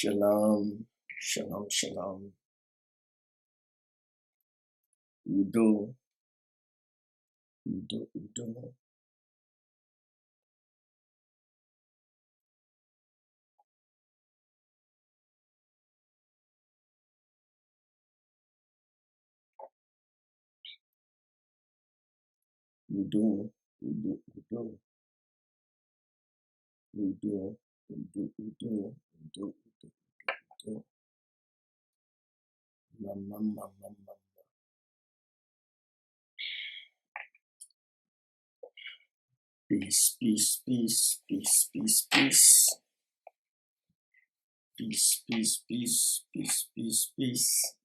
Shalom, shalom, shalom. Udo, udo, udo. Udo, udo, udo. Udo, udo, udo, udo, udo, udo. Mama, mama, mama. Peace, peace, peace, peace, peace, peace. Peace, peace, peace, peace, peace, peace.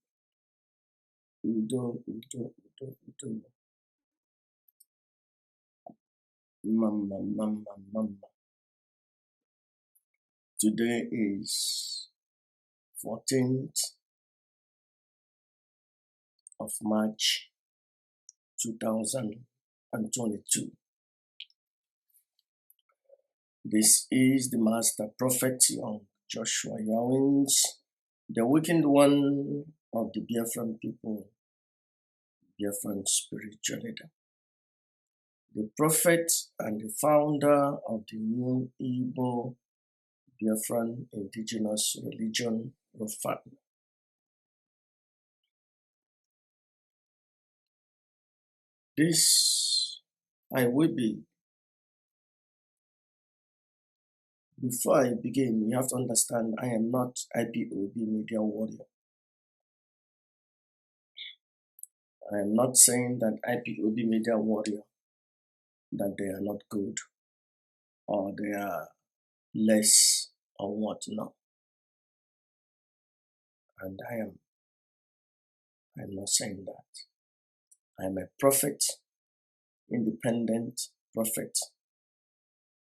Udo, udo, udo, udo. Mama, mama, mama. Today is 14th of March 2022. This is the Master Prophet Young Joshua Yawins, the weakened one of the Biafran people, Biafran spiritual leader, the prophet and the founder of the new Igbo Biafran indigenous religion, Rofan. This I will be. Before I begin, you have to understand I am not IPOB media warrior. I am not saying that IPOB media warrior, that they are not good or they are less or whatnot. And I'm not saying that. I'm a prophet, independent prophet.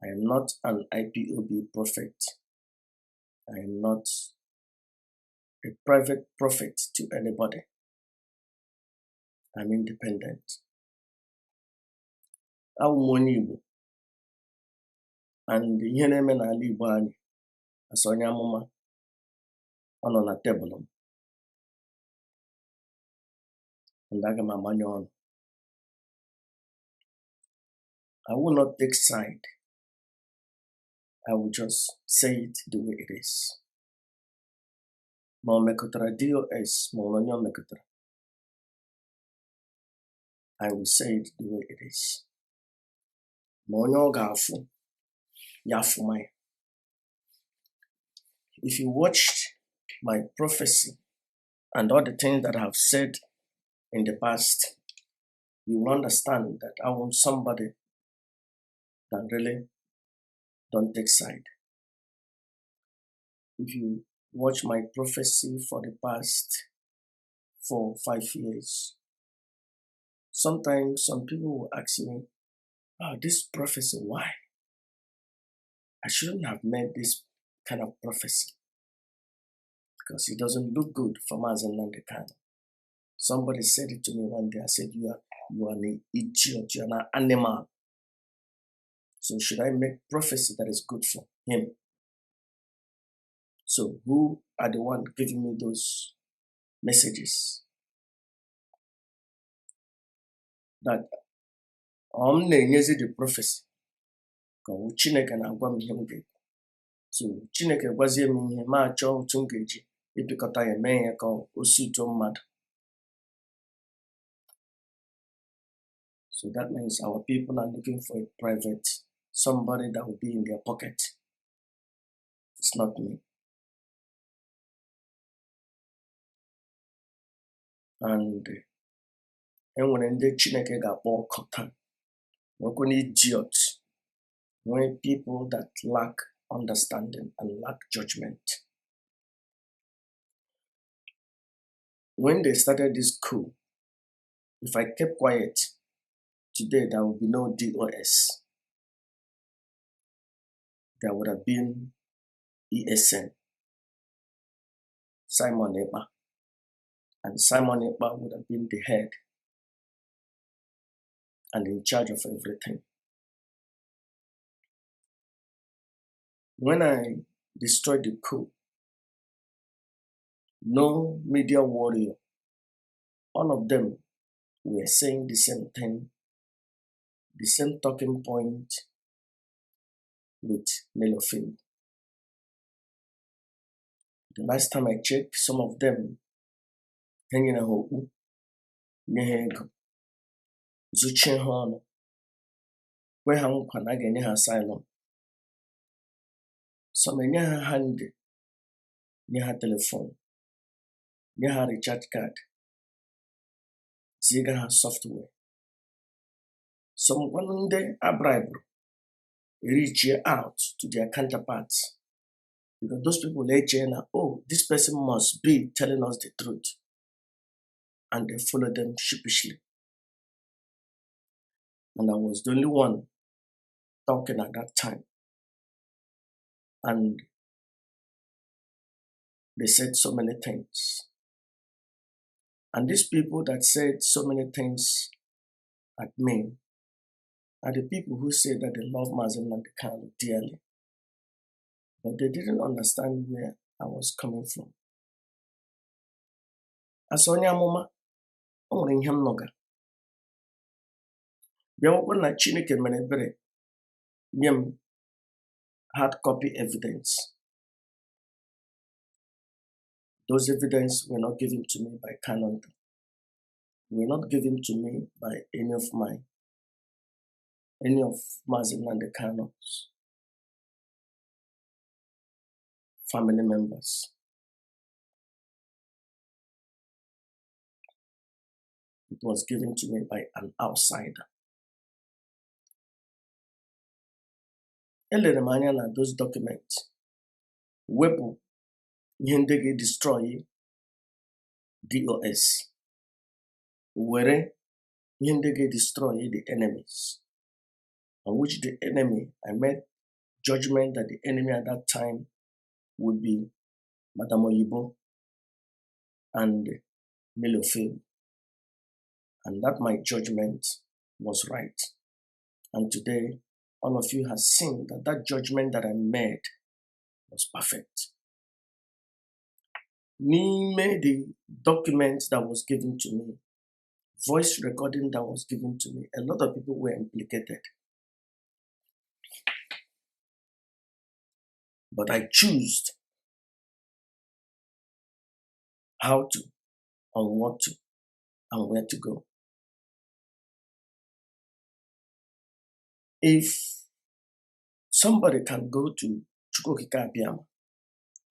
I am not an IPOB prophet. I am not a private prophet to anybody. I'm independent. I'm one Igbo. And ihe na-eme n'ala Igbo anyị asị onye amụma ọ nọ na tebụl m. And aga m amanye ọnụ. I will not take side. I will just say it the way it is. Ma o mekọtara DOS ma onye o mekọtara. I will say it the way it is. Ma onye ọ ga-afụ ya afụ ma ya. If you watched my prophecy and all the things that I have said in the past, you will understand that I want somebody that really don't take side. If you watch my prophecy for the past 4 or 5 years, sometimes some people will ask me, this prophecy, why? I shouldn't have made this kind of prophecy because it doesn't look good for Mazi Kanunta. Somebody said it to me one day. I said, you are an idiot, you are an animal. So should I make prophecy that is good for him? So who are the one giving me those messages? That na-enyezi the prophecy ka Chineke na-agwa m ihe m ga-ekwu. So Chineke gwazie m ihe ma achọ otu m ga-eji ịpịkọta ya mee ya ka o sutuo mmadụ. So that means our people are looking for a private, somebody that will be in their pocket. It's not me. And enwere ndị Chineke ga-akpọ ọkụ taa. Nwekwana idiot. When people that lack understanding and lack judgment. When they started this coup, if I kept quiet, today there would be no DOS. There would have been ESN, Simon Ekpa. And Simon Ekpa would have been the head and in charge of everything. When I destroyed the coup, no media warrior. All of them were saying the same thing, the same talking point with Melofin. The last time I checked, some of them hanging a hope, Nehego, Zuchin Horn, where hang Panagan her asylum. Some near her hand, near her telephone, near her recharge card, Ziga her software. Some one day a bribe reach out to their counterparts. Because those people let you know, oh, this person must be telling us the truth. And they follow them sheepishly. And I was the only one talking at that time. And they said so many things. And these people that said so many things at me are the people who say that they love Mazi Kalu dearly. But they didn't understand where I was coming from. As onye amụma, o nwere ihe m nọga. Bịakwukwo na Chineke mere ebere nye m hard copy evidence. Those evidence were not given to me by Kanunta. Were not given to me by any of Mazi Kanu's family members. It was given to me by an outsider. Elere m anya na those documents wepụ ihe ndị ga-destroy DOS, were ihe ndị ga-destroy the enemies, on which the enemy, I made judgment that the enemy at that time would be Madam Oyibo and Melofin, and that my judgment was right. And today, all of you have seen that that judgment that I made was perfect. N'ime the documents that was given to me, voice recording that was given to me, a lot of people were implicated. But I chose how to, and what to, and where to go. If somebody can go to Chukwokika Abiyama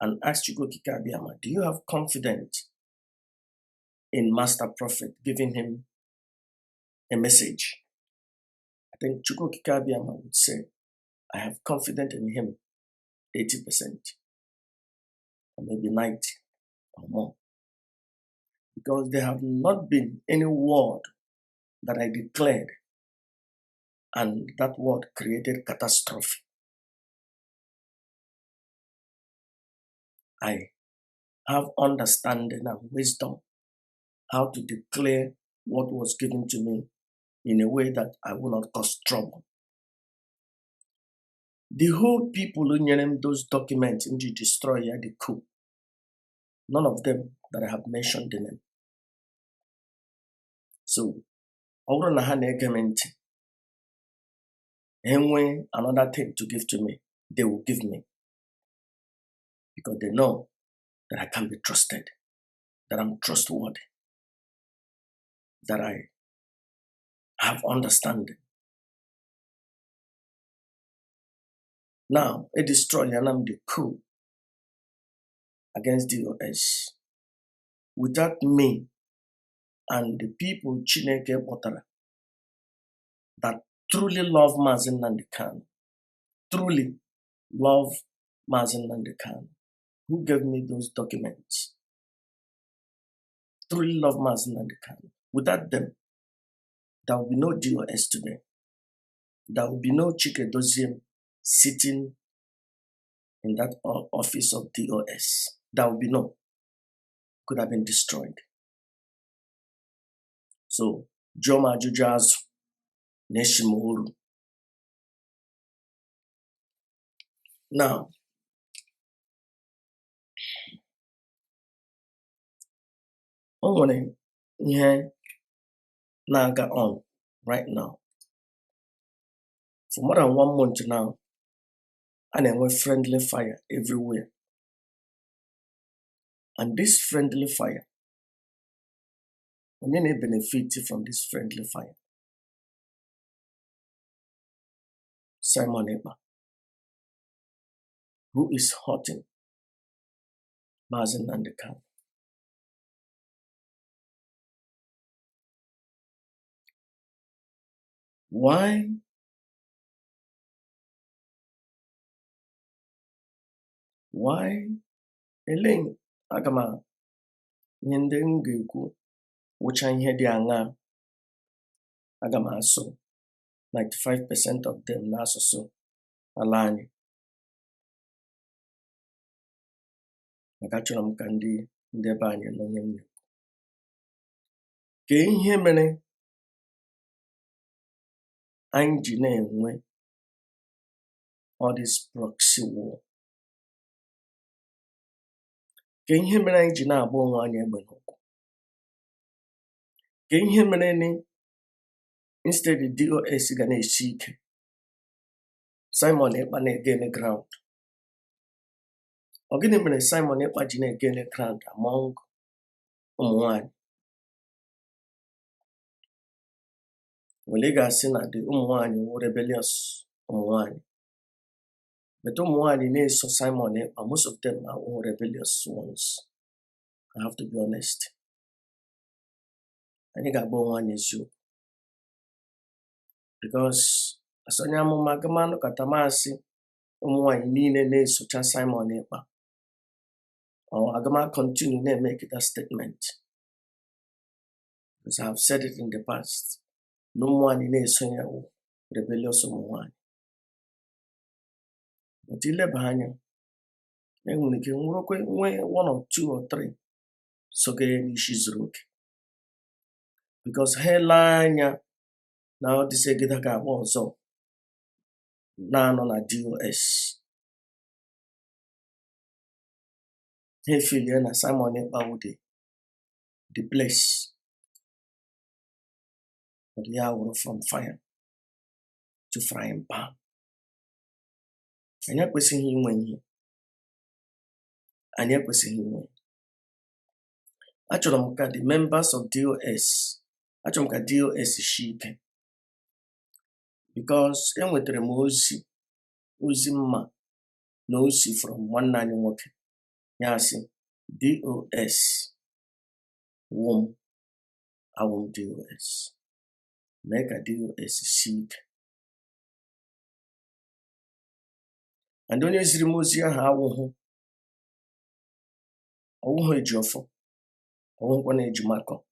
and ask Chukwokika Abiyama, do you have confidence in Master Prophet giving him a message? I think Chukwokika Abiyama would say, I have confidence in him 80%, or maybe 90 or more. Because there have not been any word that I declared, and that word created catastrophe. I have understanding and wisdom how to declare what was given to me in a way that I will not cause trouble. The whole people who named those documents in the destroyer, the coup, none of them that I have mentioned in them. So, another thing to give to me, they will give me. Because they know that I can be trusted, that I'm trustworthy, that I have understanding. Now, a destroyer, and I'm the coup against DOS. Without me and the people Chineke Botara that truly love Mazi Kalu, truly love Mazi Kalu, who gave me those documents, truly love Mazi Kalu. Without them, there will be no DOS today. There will be no Chike Edoziem sitting in that office of DOS. There will be no. Could have been destroyed. So, Joma Jujazu, Neshimoru. Now, nwere ihe na-aga on right now. For more than 1 month now, and then with friendly fire everywhere. And this friendly fire, we need benefit from this friendly fire. Simon Ekpa, who is hurting Mazi Nnamdi Kanu. Why? Elaine, agama nyende ngekwu wucha ihe dị aṅa agama asụ 95% of them n'asụsụ ala anyị. Maka chọrọ m ka ndị ebe anyị nọ nye m. Ka ihe mere anyị ji na-enwe all this proxy war. Ka ihe mere anyị ji na-agba onwe anyị egbe n'ụkwụ. Ka ihe mere ni instead the DOS ga na-esi ike, Simon Ekpa na-egene ground. Ọ gịnị mere Simon Ekpa ji na-egene ground among ụmụ nwanyị? Wele ga-asị na the ụmụ nwanyị were rebellious ụmụ nwanyị. But ụmụ nwanyị na-eso Simon Ekpa, most of them are rebellious ones. I have to be honest. Anyị ga-agba onwe anyị eziokwu. Because asonye amụma agamanụ katamasị ụmụ nwanyị niile na-esocha Simon Ekpa. Or agama continue to make that statement. Because I have said it in the past. No one in a rebellious woman. But ilebanya, one or two or three, so she's okay. Because her line now this guy was so now on a DOS. He feel na Simon Ekpa would the place. But the hour from fire to frying pan. And yet we see him when he. And yet we see him when. Actually, the members of DOS, actually, DOS is chic. Because when we remove Uzima, no see from 191. Yes, DOS, womb, I won't DOS. Make a DOS chic. And don't use Remozia how a Joffo, or one age Marco,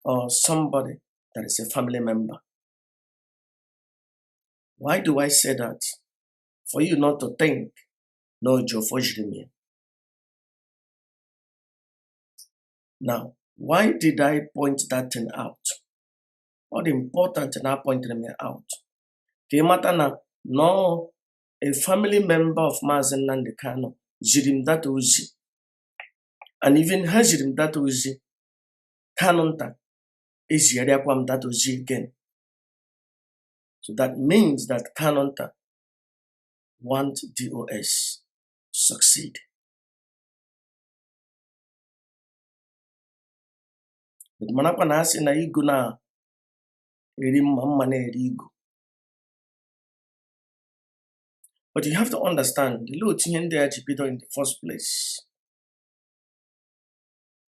or somebody that is a family member. Why do I say that? For you not to think, no Joffo Jeremy. Now, why did I point that thing out? What important thing I pointed me out? Kematana, no, a family member of Mazi Nnamdi Kanu, Jirim that Uzi. And even Hajirim that Uzi, Kanunta is Yariakwam that Uzi again. So that means that Kanunta want DOS to succeed. But manapa na asi na igu na eri mama na eri igu. But you have to understand the Lord in the first place.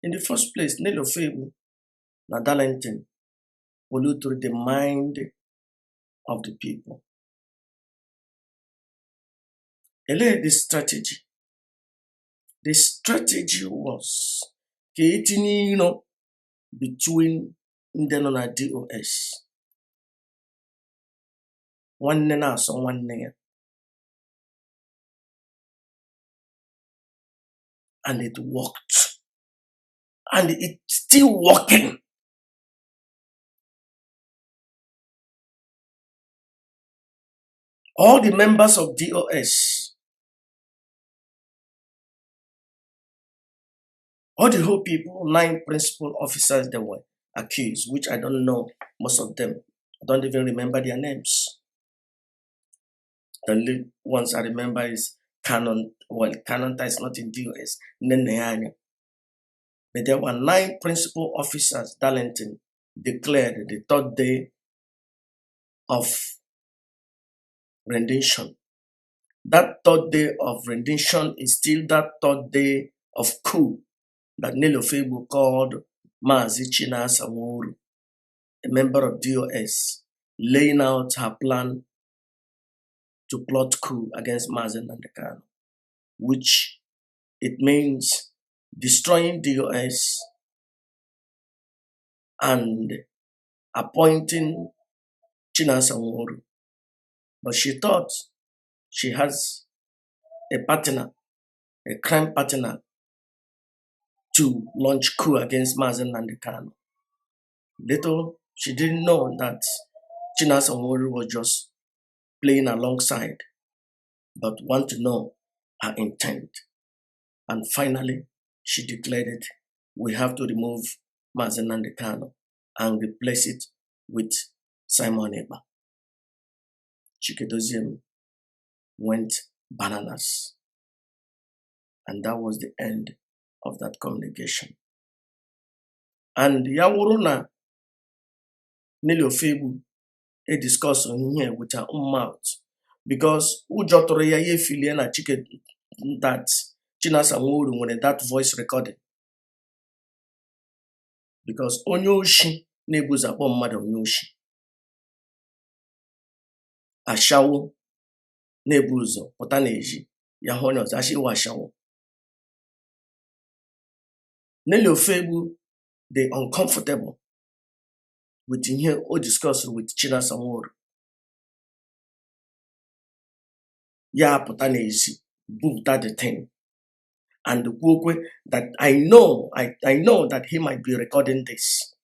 In the first place, Nelo Febu na Darlington pollute through the mind of the people. The strategy. The strategy was between Ndeno na DOS. One na so one name. And it worked. And it's still working. All the members of DOS, All the whole people, 9 principal officers, they were accused, which I don't know most of them. I don't even remember their names. The only ones I remember is Kanunta is not in the US, Neneanya. But there were 9 principal officers. Darlington declared the 3rd day of rendition. That 3rd day of rendition is still that 3rd day of coup that Nelofebu called Mazi Edoziem, a member of DOS, laying out her plan to plot coup against Mazi Nandekano, which it means destroying DOS and appointing Edoziem. But she thought she has a partner, a crime partner, to launch coup against Mazi Nandekano. Little she didn't know that Edoziem was just playing alongside, but want to know her intent. And finally, she declared it. We have to remove Mazi Nandekano and replace it with Simon Eba. Edoziem went bananas. And that was the end of that communication. And Yawuruna Nelofebu discussed on here with her own mouth. Because Ujotoreya ye filiana chike that Edoziem when that voice recording. Because onyoshi nebuza mmadụ onyoshi. Ashawo nebuzo pụta na-eji ya hụ onye ọzọ ashiwo ashawo. Nelofebu they uncomfortable with ihe o discuss with Edoziem. Ya pụta na-ezi bupụta the thing. And that I know that he might be recording this.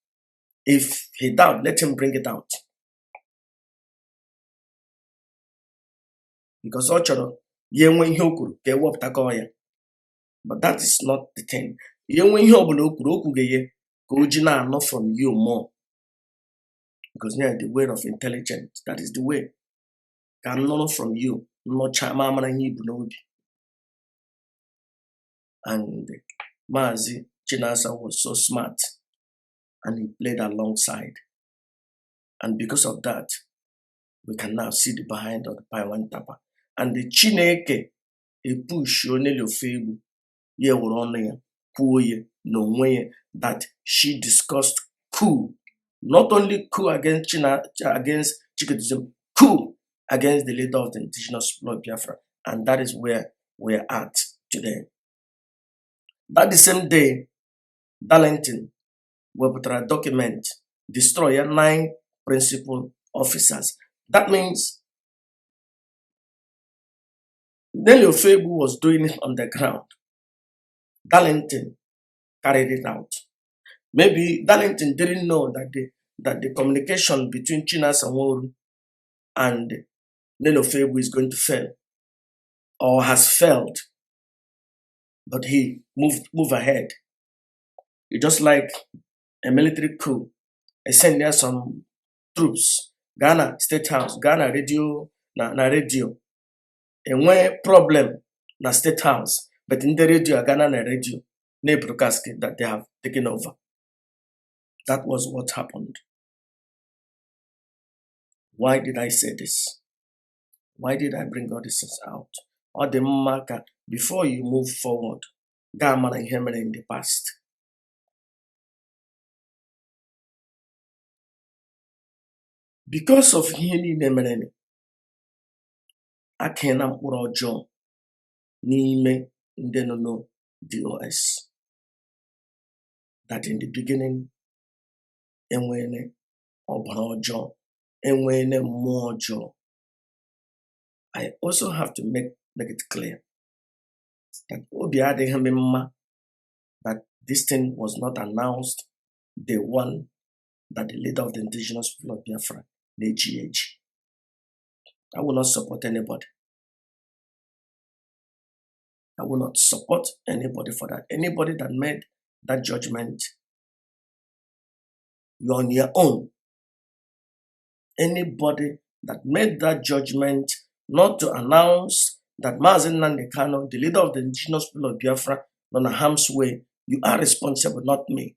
If he doubt, let him bring it out. Because ọ chọrọ ya enwe ihe o kwuru ka ewepụtakọ ya. But that is not the thing. Ya enwe ihe ọbụla o kwuru okwughị ka o ji na-anọ from you more. Because yeah, the way of intelligence, that is the way. Ka m nọrọ from you, nnọcha ma amara ihe ibu n'obi. And Mazi Edoziem was so smart and he played alongside. And because of that, we can now see the behind of the Paiwan Tapa. And the Chineke a push Nelofebu ye were that she discussed coup. Not only coup against Edoziem, coup against the leader of the indigenous people of Biafra. And that is where we're at today. That the same day, Darlington will put a document, destroy 9 principal officers. That means Nelofebu was doing it on the ground. Darlington carried it out. Maybe Darlington didn't know that the communication between Edoziem and Nelofebu is going to fail or has failed. But he moved ahead. It's just like a military coup. I send there some troops. Ghana State House, Ghana radio, na radio. And when problem na State House, but in the radio, Ghana na radio, they broadcast that they have taken over. That was what happened. Why did I say this? Why did I bring all this out? Or the marker before you move forward, Ghana and Yemen in the past. Because of healing Yemen, I cannot put John Nime Ndenono DOS. That in the beginning, enwene ọbara ọjọọ, enwene mmụọ ọjọọ. I also have to make it clear that obi adịghị m mma that this thing was not announced the one that the leader of the indigenous people of Biafra, na-eji eji. I will not support anybody. I will not support anybody for that. Anybody that made that judgment, you're on your own. Anybody that made that judgment not to announce that Mazi Kanu, the leader of the indigenous people of Biafra, on a harm's way, you are responsible, not me.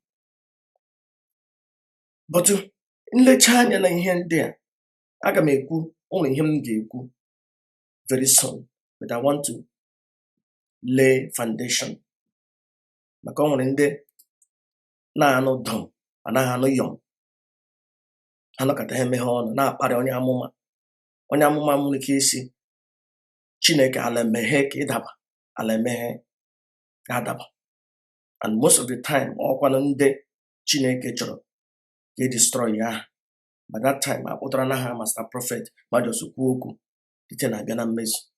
But in the China here there, I can make only him very soon. But I want to lay foundation. Maka in there, na no dumb, and I no young. I look at him on na party on your mama. On your mama munikisi. Chineke ala mehe ka idaba. Ala mehe adaba. And most of the time, all one day, Chineke choro, they destroy ya. By that time, I put on a master prophet, Majosu Kuoku, the Tenagana Mazi.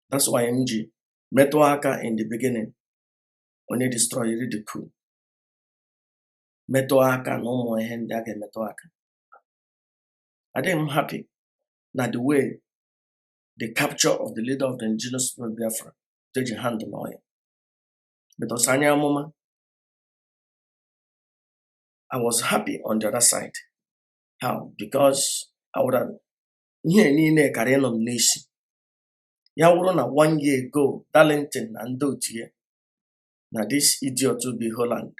That's why MG, Metoaka in the beginning, only destroy the coup. Metoaka no more hand again Metoaka. I am happy that the way the capture of the leader of the indigenous people of Biafra, Ezeji handle lawyer. But Osanya Moma, I was happy on the other side. How? Because I would have here in career nomination. Ya wuru na 1 year ago, Darlington and Dotie. Now this idiot will be Holland.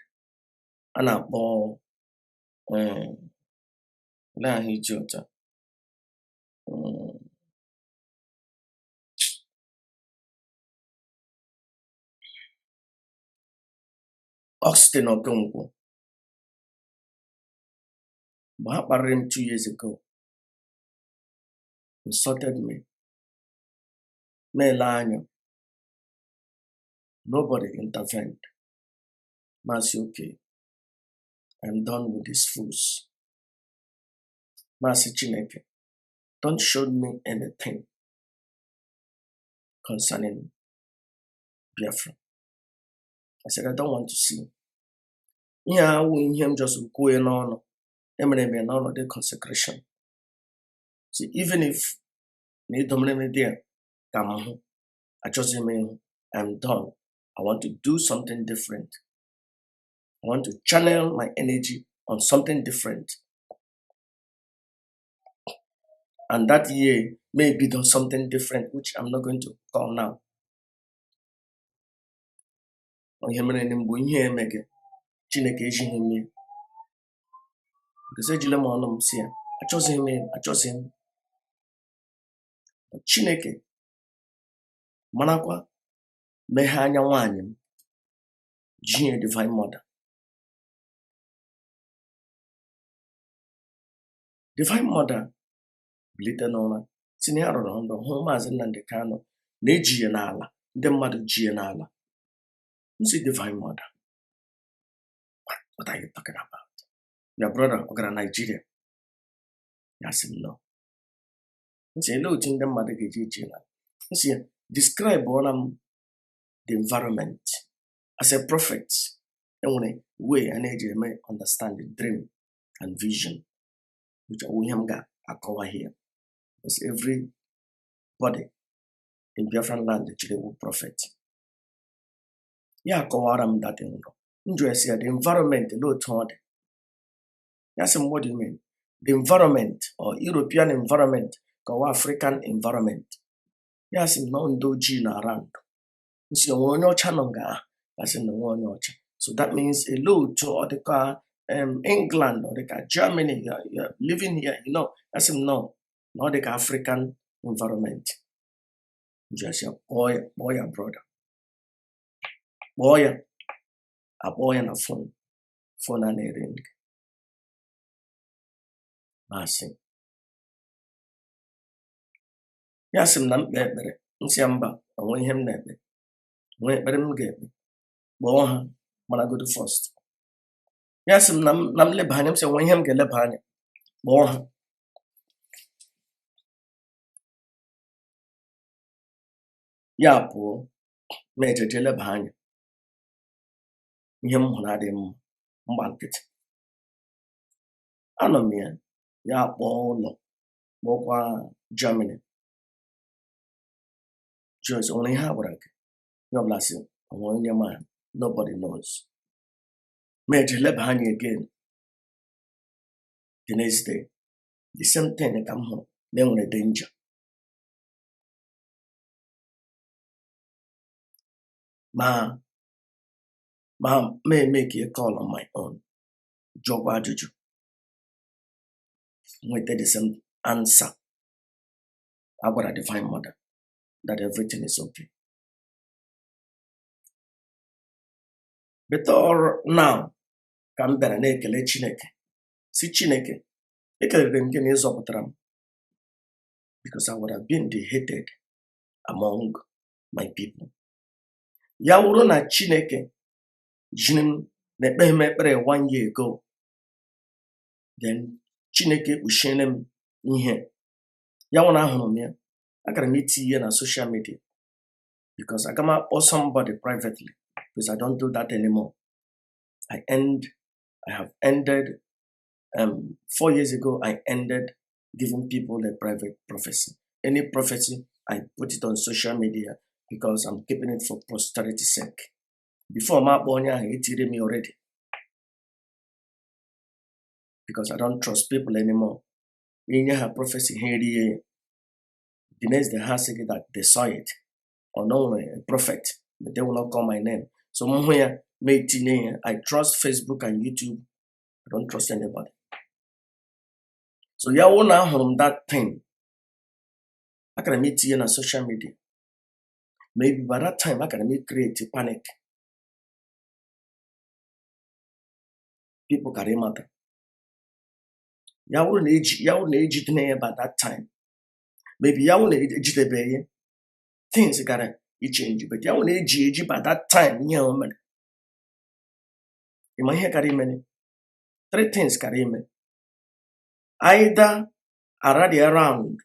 And I bought na idiot. Austin Ogongo. But him 2 years ago. Insulted me. Melanyo. Nobody intervened. Mazi, okay. I'm done with these fools. Mazi Chineke, don't show me anything concerning Biafra. I said, I don't want to see. Yeah, we him just going on. The consecration. See, even if I just I'm done. I want to do something different. I want to channel my energy on something different. And that year may be done something different, which I'm not going to call now. I chose him. But Chineke, Manakwa, Mehanya Wanyam, Jine Divine Mother. Divine Mother, Blita Nona, Siniaro on the home as in Nandekano, Nejianala, the mother Gianala. You see Divine Mother. What are you talking about? Your brother, Ogra Nigeria. Yes, no. You say, look, in the mother Gijina. You see, describe the environment as a prophet. And way an age may understand the dream and vision, which we have got a cover here. Because everybody in Biafran land actually will prophet. Yeah, Kawaram that in the environment, low tone. Yes, what do you mean? The environment or European environment, or African environment. Yes, no doji na around. You see, one your chanonga, as in the one your. So that means a low to or the car England or the car Germany, you're living here, as in no, not the African environment. Just your boy, brother. Boy, a boy and a phone and a ring. Mazi. Yes, I'm not better. Nsiamba, I want him never. Wait, better get me. Boha, when I go to first. Yes, I'm Lebanon, so when him get Lebanon. Boha. Ya, poor Major Lebanon. Him when I didn't market. I know me. Ya, poor Bokwa Germany. Just only have work. No blessing. Nobody knows. Made Lebhani again. The next day, the same thing come home. Then when a danger. May make a call on my own. Job Ajuju. With the same answer. I got a divine mother that everything is okay. But all now, come better naked Chineke. See Chineke. Because I would have been the hated among my people. Ya wuru na Chineke jinim na-ekpe m ekpere 1 year ago. Then Chineke kpuchiene m ihe. Ya wụ na ahụrụ m ya. Agara m iti ihe na social media. Because I come up or somebody privately. Because I don't do that anymore. I have ended 4 years ago, I ended giving people a private prophecy. Any prophecy, I put it on social media because I'm keeping it for posterity's sake. Before my bonya, he treated me already. Because I don't trust people anymore. In your prophecy, the next day has said that they saw it. Or no, a prophet, but they will not call my name. So I trust Facebook and YouTube. I don't trust anybody. So ya won't harm that thing. I can meet you on social media. Maybe by that time I can create a panic. People carry matter. Ya won't age it by that time. Maybe ya won't age the things gotta change, but ya won't age by that time. You might hear carry many. 3 things carry me. Either already around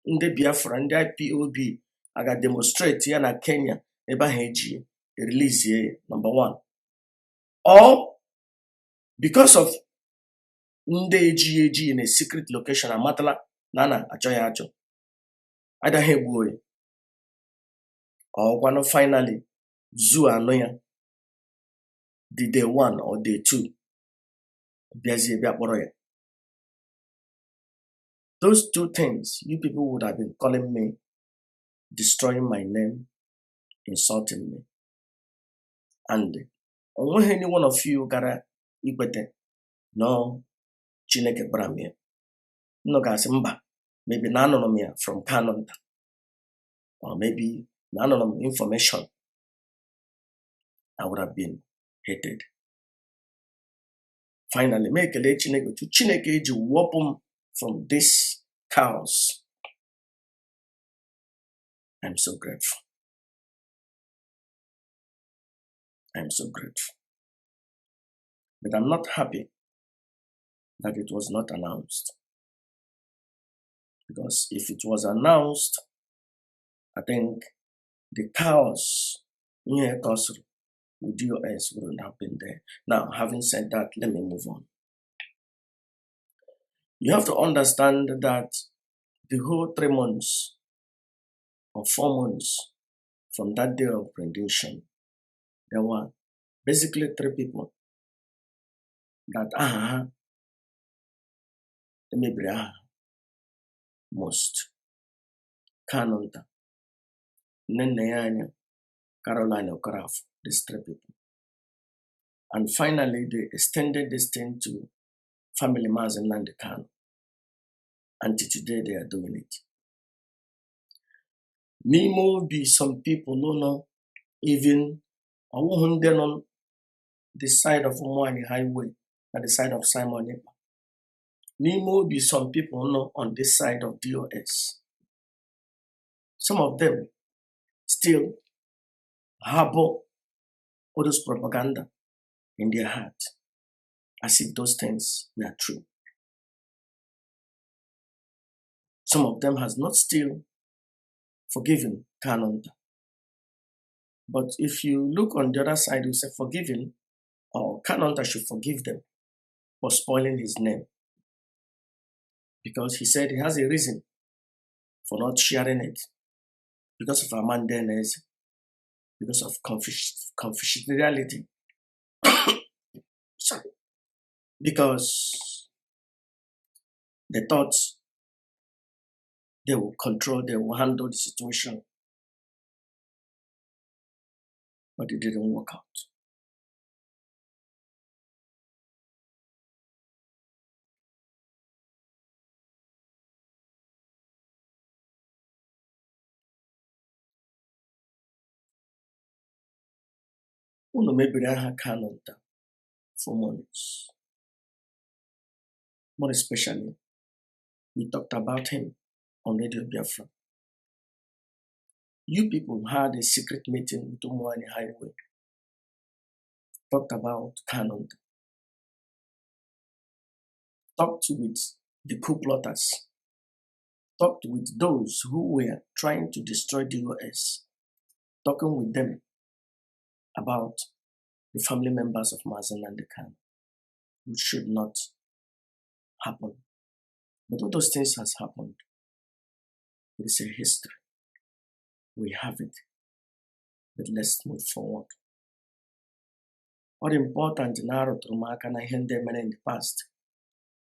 ndị Biafra, ndị IPOB, I got demonstrate here na Kenya, ebe ha eji release here, number 1. Or because of ndị eji in a secret location amatala na achọ ya achọ. Either ha egbuo or one finally zoo anọ ya the day 1 or day 2 bịazie bịa kpọrọ ya. Those 2 things, you people would have been calling me, destroying my name, insulting me. And any one of you gotta ikwete, no, Chineke bramia. No guys, maybe none from Kanunta. Or maybe none of information. I would have been hated. Finally, make a late Chineke to Chineke to whoop from this chaos. I'm so grateful. I'm so grateful. But I'm not happy that it was not announced. Because if it was announced, I think the chaos with DOS wouldn't have been there. Now, having said that, let me move on. You have to understand that the whole 3 months or 4 months from that day of rendition, there were basically 3 people that maybe most Kanunta, Neneyanya, CarolinaOkraf, these 3 people. And finally, they extended this thing to family Mazi Kanu. Until today, they are doing it. Mimo be some people who know even on the side of Umwani Highway, at the side of Simon Epa. Mimo be some people who know on this side of DOS. Some of them still harbor all those propaganda in their heart, as if those things were true. Some of them has not still forgiven Kanunta. But if you look on the other side, you say forgiving, or Kanunta should forgive them for spoiling his name. Because he said he has a reason for not sharing it. Because of Amandenes. because of confidentiality. Sorry. Because they thought they will control, they will handle the situation, but it didn't work out. Unu mebiri aha Kanunta for months. More especially, we talked about him on Radio Biafra. You people had a secret meeting with Umuani Highway. Talked about Kanunta. Talked with the coup plotters. Talked with those who were trying to destroy the US. Talking with them about the family members of Mazi Kanunta, which should not happen. But all those things has happened. It is a history. We have it. But let's move forward. What important in our Trumaka na ihe ndị mere in the past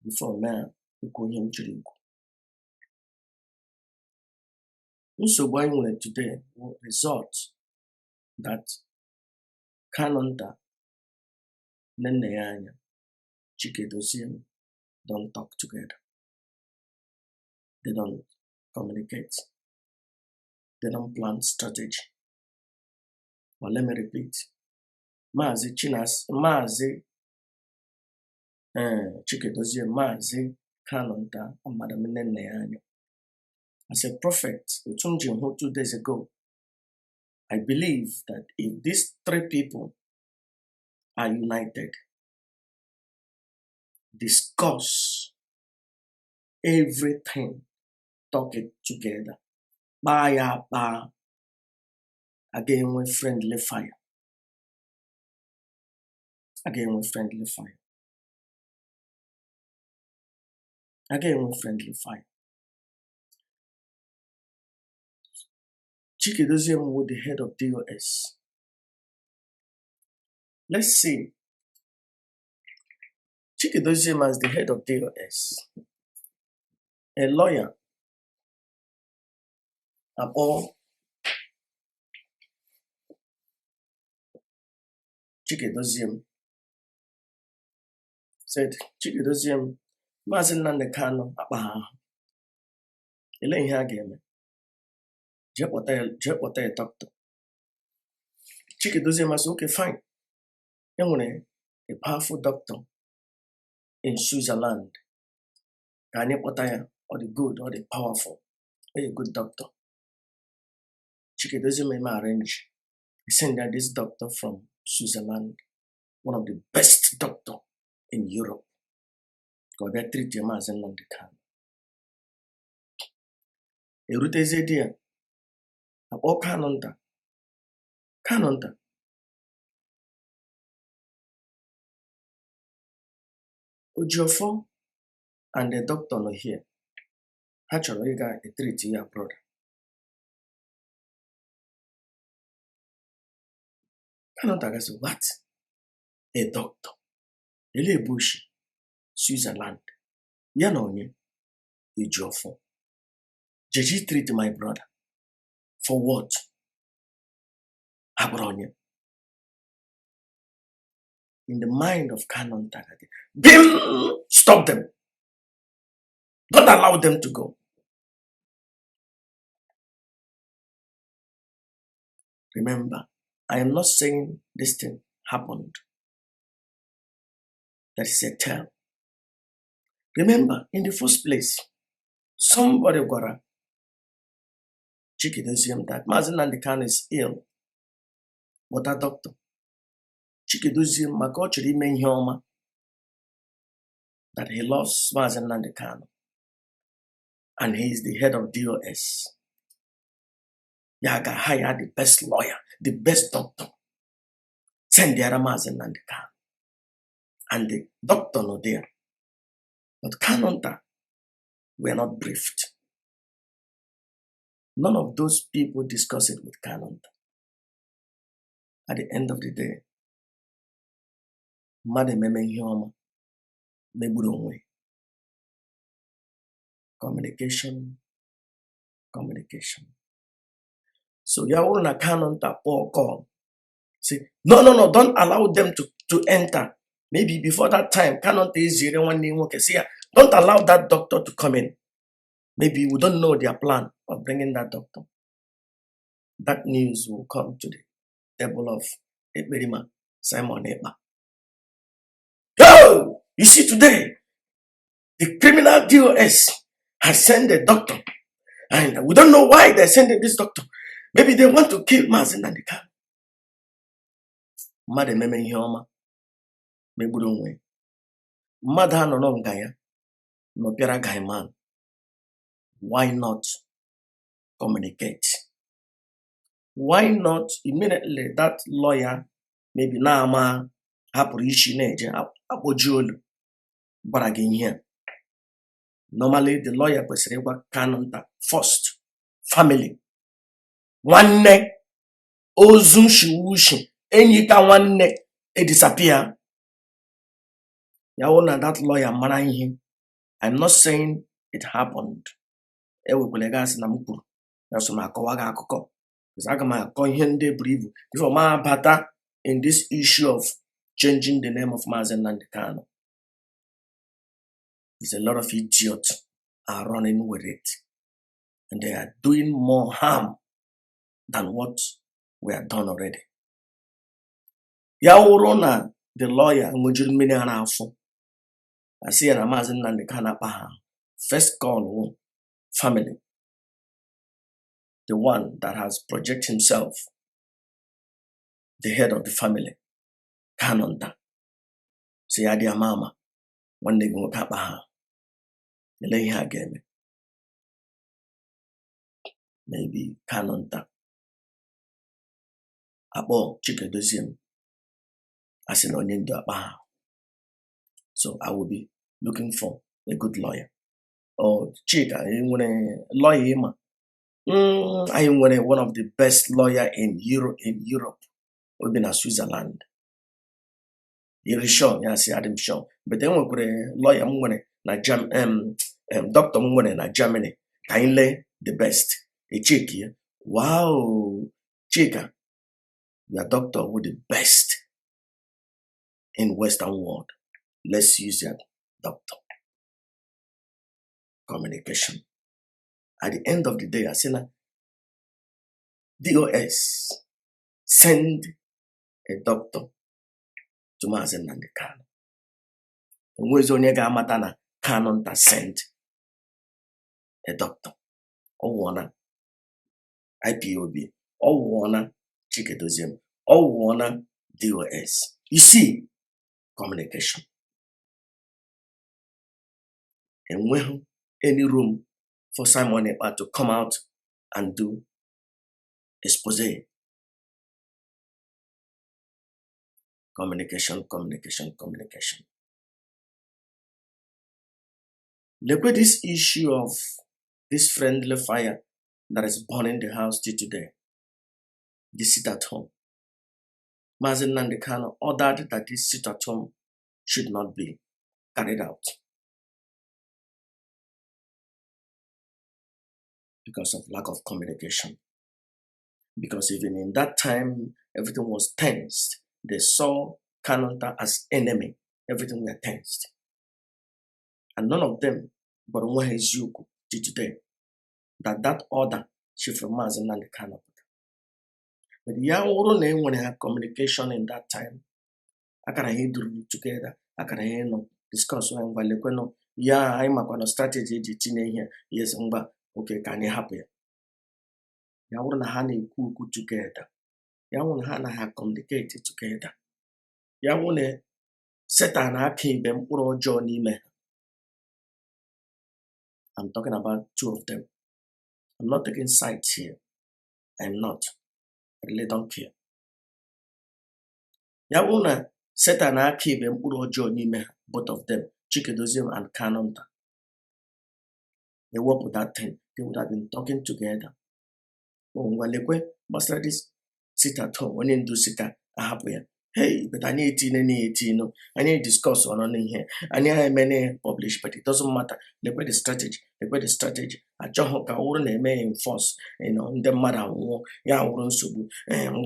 before now ikwu ihe m chiri ikwu. Nsogbu anyị nwere today will result that Kanunta na nne ya anya Chike Edoziem don't talk together. They don't communicate. They don't plan strategy. But let me repeat. Mazi Chike Edoziem Mazi Kanunta and Madam Nene. As a prophet, 2 days ago, I believe that if these three people are united, discuss everything, talk it together, again with friendly fire. Again with friendly fire. Again with friendly fire. Chike Edoziem with the head of DOS. Let's see. Chike Edoziem as the head of DOS. A lawyer. About Chike Edoziem said, Chike Edoziem, Mazi Kanunta akpaha. Ele ihe a ga-eme. Jee kpọta ya doctor. Chike Edoziem said, okay, fine. Enwere a powerful doctor in Switzerland. Ka anyị kpọta ya, or the good, or the powerful, or a good doctor. Chike Edoziem may arrange. He sent that this doctor from Switzerland, one of the best doctor in Europe, because they treat him as an Kanunta. Erute Ezeji ya, akpọ Kanunta. Ojiofo and the doctor no here. Ha chọrọ ịga treat ya brother. Kanunta ga say, what? A doctor. Ele bushi. Switzerland. Ya na onye. Ojiofo. Jeji treat my brother. For what? Abronye. In the mind of Kanunta, stop them. Don't allow them to go. Remember, I am not saying this thing happened. That is a tale. Remember, in the first place, somebody got a Chike Edoziem that Mazi Kanunta is ill. But a doctor. Chike Edoziem maka ọ chọrọ ime ihe ọma. That he loves Mazi Kanunta. And he is the head of DOS. Yaga hire the best lawyer, the best doctor. Send the other Mazi Kanunta. And the doctor not there. But Kanunta were not briefed. None of those people discuss it with Kanunta. At the end of the day, mmadụ ememe ihe ọma megburu onwe. Communication. So ya wụrụ na Kanunta call. Say, no, don't allow them to enter. Maybe before that time, Kanunta is say, don't allow that doctor to come in. Maybe we don't know their plan of bringing that doctor. That news will come to the table of Eberima, Simon Eba. Oh, you see today, the criminal DOS has sent a doctor. And we don't know why they're sending this doctor. Maybe they want to kill Mazi and the car. Mother meme hioma. Megbudonwe. Mother no no gaya. No piara gaiman. Why not communicate? Why not immediately that lawyer, maybe Nama, Hapurishi Neja, Apojulu, but again here. Normally the lawyer was Kanunta first. Family. One neck, ozum shiwushi, enyika one neck, disappear. Yawona that lawyer manahi. I'm not saying it happened. Ewe kolegas na mukuru. That's my kawaga akoko. Because I can call him de brief. Before my bata in this issue of changing the name of Mazi Nandekano. There's a lot of idiots are running with it. And they are doing more harm than what we have done already. Yaurona, the lawyer, I see an Mazi Nandekana Paha. First call family. The one that has projected himself, the head of the family, Kanunta. Say, Adia Mama, one day go Kapaha. The lay her game. Maybe Kanunta. Abo Chike Edoziem. As an onion to Abaha. So I will be looking for a good lawyer. Oh, Chika, I want a lawyer. I am one of the best lawyer in Europe. We've been at Switzerland. You're sure, yes, I'm sure. But then we're a lawyer na doctor na Germany. Kindly the best. A chick here. Wow, Chika. You are doctor with the best in Western world. Let's use that doctor. Communication. At the end of the day, I say DOS send a doctor to Mazi Nandekano. And where's Onyega Matana Kanunta sent a doctor? Or wanna IPOB, or wanna Chike Edoziem, or wanna DOS. You see, communication. And when any room for Simon Eba to come out and do expose. Communication. Look at this issue of this friendly fire that is burning the house till today. This sit at home. Mazi Nandekano ordered that this sit at home should not be carried out because of lack of communication. Because even in that time, everything was tensed. They saw Kanunta as enemy. Everything were tensed. And none of them but one is you till today. That order should from Mazi Nandekano. But young when I had communication in that time, I can hear together, I can hear no discuss when yeah, I'm a strategy here. Yes, okay, can you happen? Young Hana cook together. Young Hana have communicated together. Young set an arcade them or Johnny me. I'm talking about two of them. I'm not taking sides here. I'm not. I really don't care. Yawuna set an arcade them or Johnny me, both of them, Chike Edoziem and Kanunta. They work with that thing. They would have been talking together. Oh, but this sit at home onye ndu sika ahapụ ya. Hey, but I need 18, no. I need to discuss on here. I need many publish, but it doesn't matter. They put the strategy. I just hope I wouldn't enforce, the matter. Yeah, I wouldn't subu.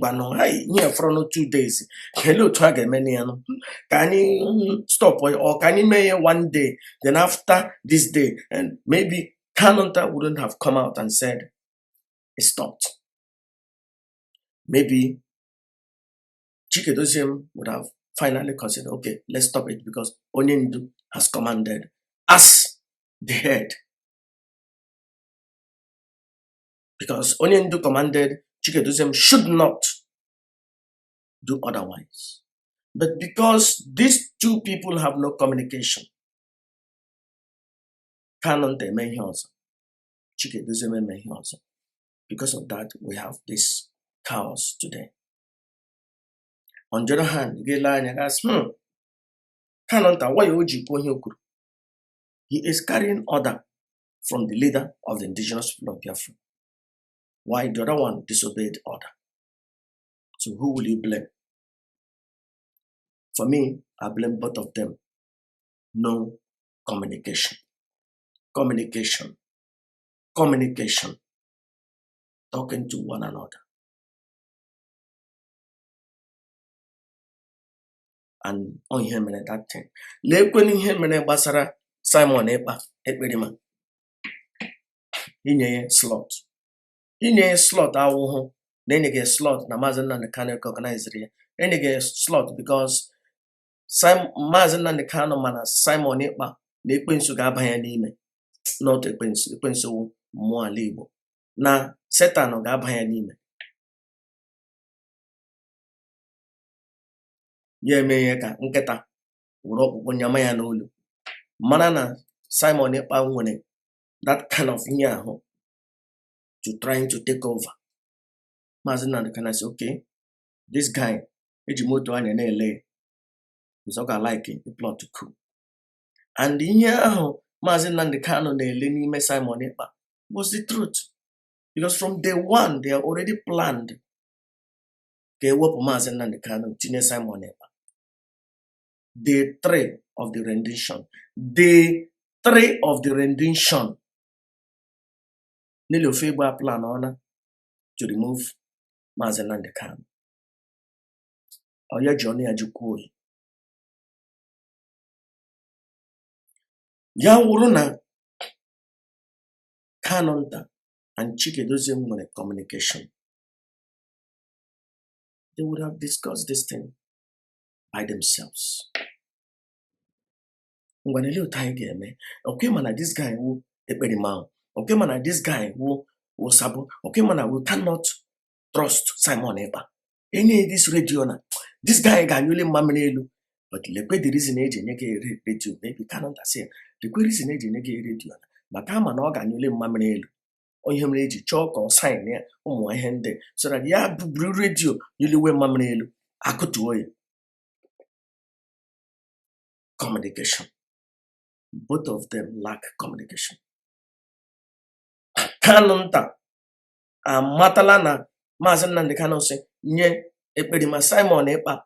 But no, hey, here for no 2 days. Hello, try many. Can you stop or can you make one day? Then after this day, and maybe Kanunta wouldn't have come out and said it stopped. Maybe Edoziem would have finally considered, okay, let's stop it because Onyendu has commanded as the head. Because Onyendu commanded, Edoziem should not do otherwise. But because these two people have no communication, Kanunta emeghị ọzọ, Edoziem emeghị ọzọ. Because of that, we have this chaos today. On the other hand, Kanunta, why you he is carrying order from the leader of the indigenous people of Biafra. Why the other one disobeyed order? So who will you blame? For me, I blame both of them. No communication. Talking to one another. And on him and that thing. Lekweni him and Basara Simon Epa Ekperima. Inye slot. Inye slot awu. Then you get slot na Mazi and the Kano organized here. Then you get slot because Mazi and the Kano man Simon Epa Lekwensu Gabaya Nime. Not Ekwensu Mua Libo. Na Satan Gabaya Nime. Ye me ka nketa wuro nyama ya n'olu mana na Simon Ekpa nwere that kind of thing to trying to take over. Mazi Nnamdi Kanu say, okay, this guy eji moto anya na-ele is not gonna like it, plot to coup. And ihe ahụ Mazi Nnamdi Kanu na-ele n'ime Simon Ekpa was the truth, because from day one they are already planned ka ewepụ Mazi Nnamdi Kanu tinye Simon Ekpa. Day 3 of the rendition. Nilo Feba plan on to remove Mazi Nnamdi Kanu. Oya Johnny Ajukwu. Ya wuru na Kanunta and Edoziem were communication. They would have discussed this thing by themselves. Okay, man, this guy who okay, man, this guy who sabo. Okay, man, we cannot trust Simon Ekpa. Any this radio na this guy can only mamrelu. But the reason age radio maybe Kanunta say the reason age radio. But man can only mamrelu. On him age chalk or sign there my hand so that ya blue radio you we mamrelu. Akutu communication. Both of them lack communication. Kanunta Matalana Mazi Nnamdi Kanu say nye Ekperima Simon Ekpa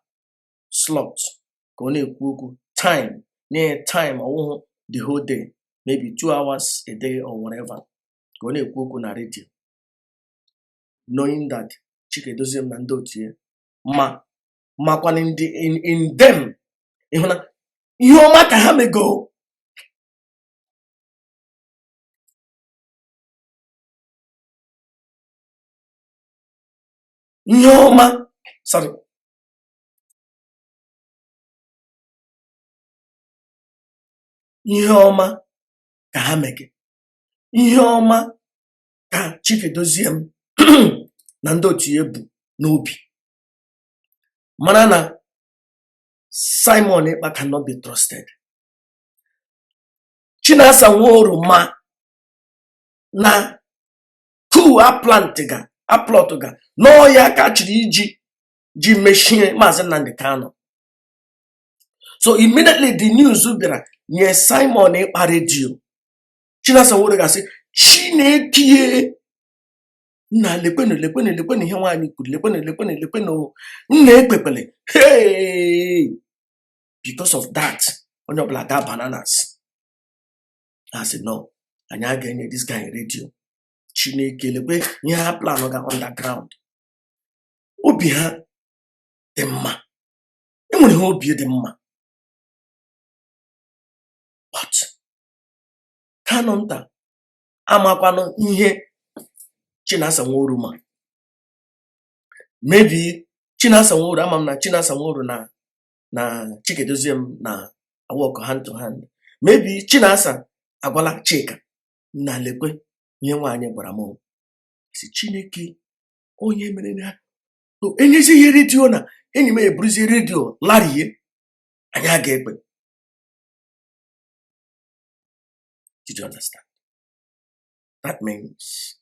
slot kone kuku time near time or the whole day, maybe 2 hours a day or whatever. Kone kuku na radio, knowing that Edoziem na Ndotie makwan in them. Ihoma ka ha mego. Ihoma, sorry. Ihoma ka ha mege. Ihoma ka Edoziem na Ndotie bu n'obi. Mana na Simon Ekpa cannot be trusted. Chinasa Nworu ma na ku aplotiga no ya kachiri ji machine Mazi Nnamdi Kanu. So immediately the news ubira nye Simon Ekpa radio. Chinasa Nworu ga say Chinekie Na lekweni ihe nwaanyị kwuru, lekweni nna ekpekpele. Hey! Because of that, onye ọbụla ga bananas. I said, no, anyị aga-enye this guy radio. Chineke lekwe ihe ha plan ga underground. Obi ha dị mma. Enwere ha obi dị mma. But Kanunta amakwanụ ihe Chinasa Nworu ma. Maybe Chinasa Nworu, amam na Chinasa Nworu na Chike Edoziem na work hand to hand. Maybe Chinasa agwala Chika na lekwe ihe nwaanyị gwara m. Si Chineke onye mere na to enyezi ihe radio na enyi m eburuzie radio larie anyị aga ekpe. Did you understand? That means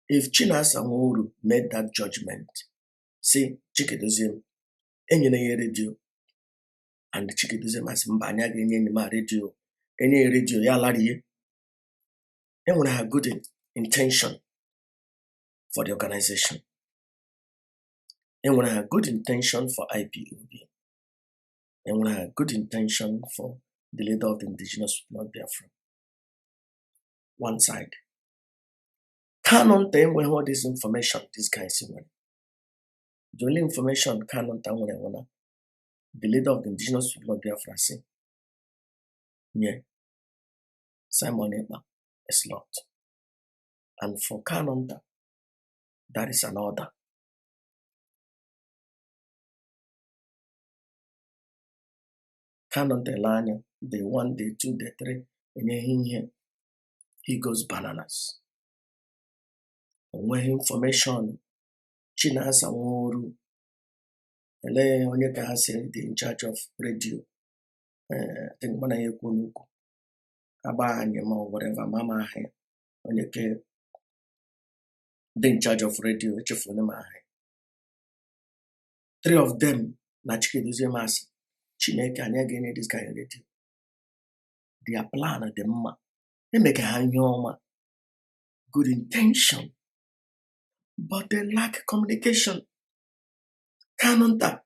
if Chinasa Nworu made that judgment, say Chike Edoziem enyere ya radio, and Chike Edoziem as mba anyị aga enye ma radio, enye radio ya larie, enwere ha good intention for the organization. Enwere ha good intention for IPOB. Enwere ha good intention for the leader of the indigenous people of Biafra. One side. Kanunta enweghị all this information these guys nwere. The only information Kanunta nwere wana the leader of the indigenous people of Biafra say, yeah, Simon Ekpa a slot. And for Kanunta, that is an order. Kanunta elanya, day 1, day 2, day 3, and here he goes bananas. Onweghị information Chinasa Nworu ele onye ka ha sị dị in charge of radio. I think mana ya ekwu n'ukwu agba anyị ma whatever mama ahụ onye ke dị in charge of radio echefuru m ahụ. 3 of them na Chike Edoziem asị Chineke anyị ga-enye this guy radio. Their plan dị mma. Eme ka ha ihe ọma. Good intention. But they lack communication. Kanunta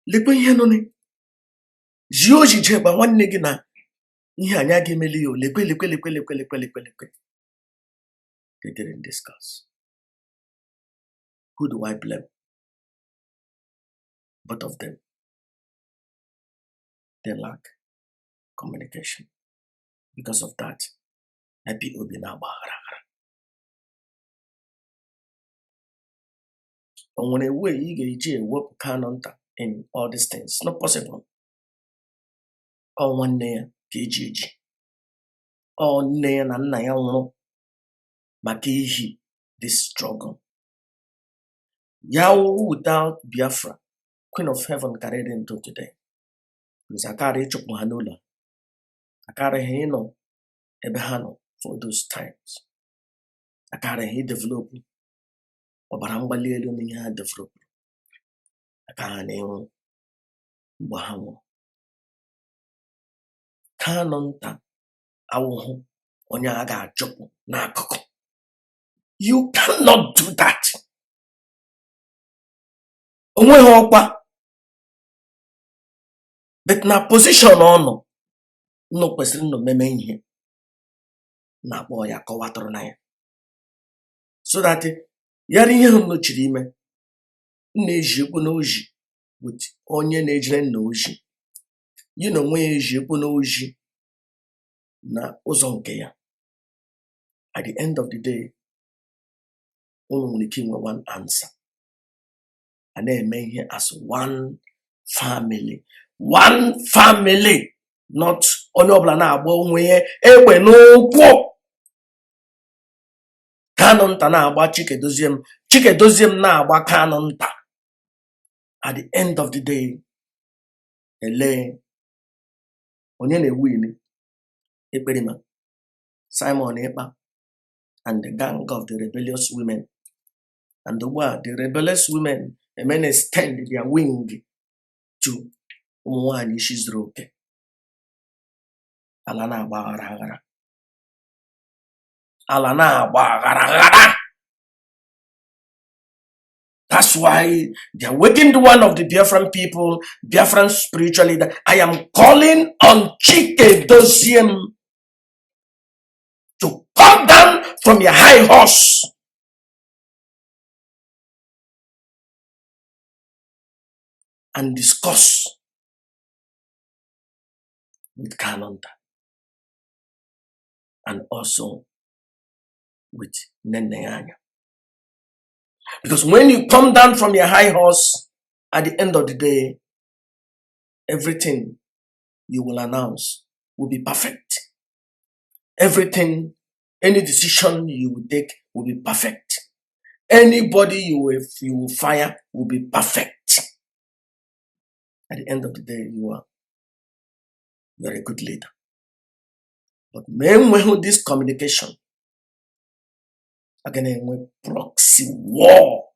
lekwe ihe nọ ni. Ji ojije gba nwanne gị na ihe anyị aga emeli yo lekwe. They didn't discuss. Who do I blame? Both of them. They lack communication. Because of that, IPOB na agbaghara. On a way you get work Kanunta in all these things. It's not possible. All one near KGG. All near na nna ya nwụrụ maka ihi this struggle. Yawu without Biafra, Queen of Heaven carried into today. Because I carry chukwu ha n'ụlọ. I carry ha ịnọ ebe ha nọ for those times. I carry ha develop. Ọbara mgbali elu n'ihe ha develop. Aka ha na-enwe mgbe ha nwụrụ. Kanunta awụhụ onye a ga-achụpụ n'akụkụ. You cannot do that. Onweghị ọkwa. But na position ọ nọ nnụ kwesịrị nnụ meme ihe na-akpọ ya kọwatụrụ na ya. So that yara ihe ha nọchiri ime na-eji ekwu n'oji with onye na-ejire nna oji. You know onwe ya eji ekwu n'oji na ụzọ nke ya. At the end of the day, unu nwere ike inwe one answer. A na-eme ihe as one family. One family. Not onye ọbụla na-agba onwe ya egbe n'ụkwụ. Kanunta na-agba Chike Edoziem. Chike Edoziem na-agba Kanunta. At the end of the day, ele onye na-ewin Ekperima, Simon Ekpa, and the gang of the rebellious women. And the rebellious women, the men extend their wing to ụmụnwaanyị isi zuru oke. Ala na-agba aghara. Ala na-agba aghara. That's why they are waking the one of the Biafran people, Biafran spiritual leader. I am calling on Chike Edoziem to come down from your high horse and discuss with Kanunta and also with Neneanya. Because when you come down from your high horse, at the end of the day, everything you will announce will be perfect. Everything, any decision you will take will be perfect. Anybody you will fire will be perfect. At the end of the day, you are a good leader. But when this communication, again, with proxy war,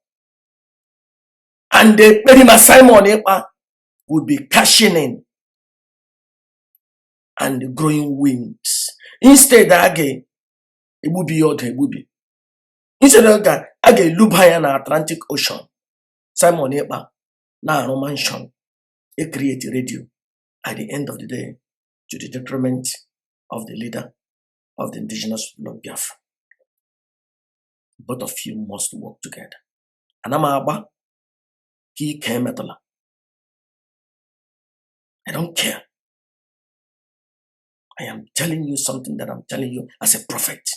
and the Perima Simon will be cashing in and growing wings. Instead, again, it will be your day, it will be. Instead of that, again, look higher in the Atlantic Ocean. Simon Epa, now no mansion, it create a radio. At the end of the day, to the detriment of the leader of the indigenous people of Biafra. Both of you must work together. And I don't care. I am telling you something that I'm telling you as a prophet.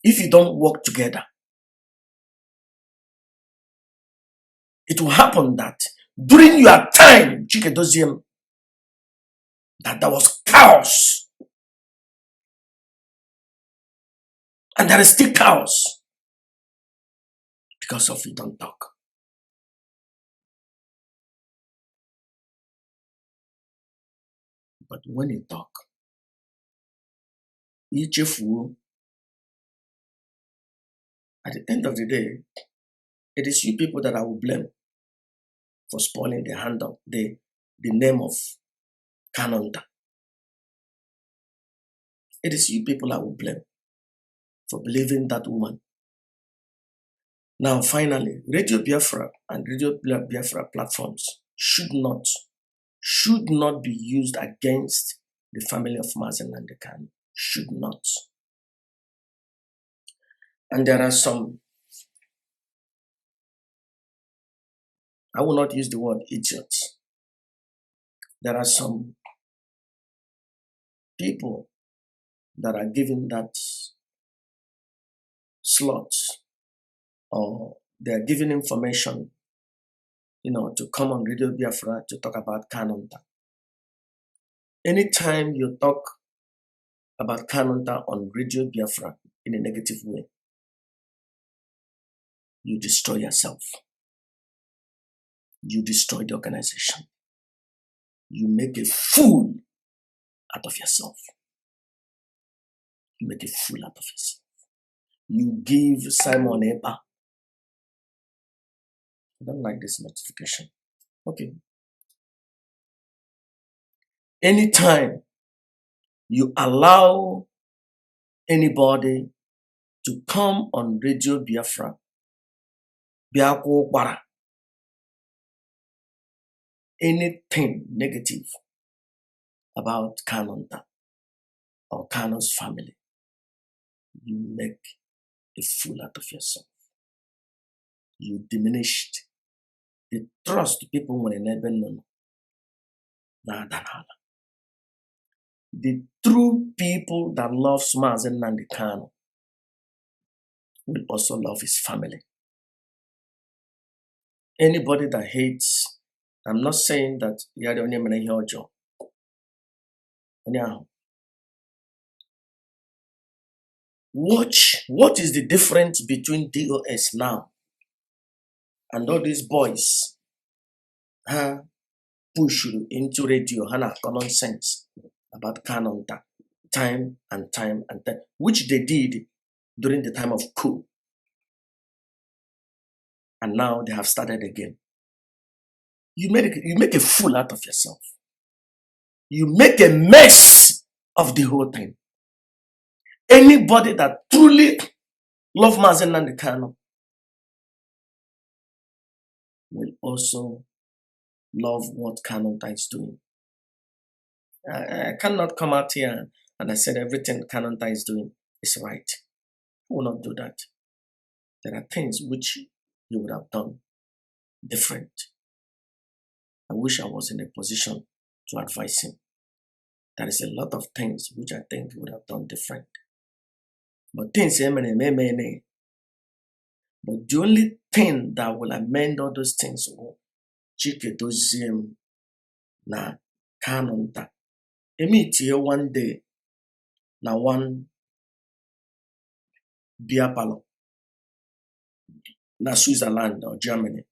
If you don't work together, it will happen that during your time, Chike Edoziem, that there was chaos. And there is still chaos. Because of you don't talk. But when you talk, each fool, at the end of the day, it is you people that I will blame for spoiling the hand of the name of Kanunta. It is you people I will blame for believing that woman. Now, finally, Radio Biafra and Radio Biafra platforms should not be used against the family of Mazi Kanunta. Should not. And there are some, I will not use the word idiots. There are some people that are given that slot, or they are given information, to come on Radio Biafra to talk about Kanunta. Anytime you talk about Kanunta on Radio Biafra in a negative way, you destroy yourself. You destroy the organization. You make a fool out of yourself. You make a fool out of yourself. You give Simon Epa. I don't like this notification. Okay. Anytime you allow anybody to come on Radio Biafra, anything negative about Kanunta or Kanu's family, you make a fool out of yourself. You diminished the trust people want to never know. The true people that love Mazi Kanu will also love his family. Anybody that hates, I'm not saying that you are the only man here, Joe. Watch what is the difference between DOS now and all these boys push you into radio nonsense about Kanunta time and time, which they did during the time of coup. And now they have started again. You make a fool out of yourself. You make a mess of the whole thing. Anybody that truly love Mazi Kanu will also love what Kanunta is doing. I cannot come out here and I said everything Kanunta is doing is right. I will not do that. There are things which you would have done different. I wish I was in a position to advise him. There is a lot of things which I think he would have done different. But things, but the only thing that will amend all those things will Mazi Edoziem na Kanunta. Meet here one day na one beer parlor na Switzerland or Germany.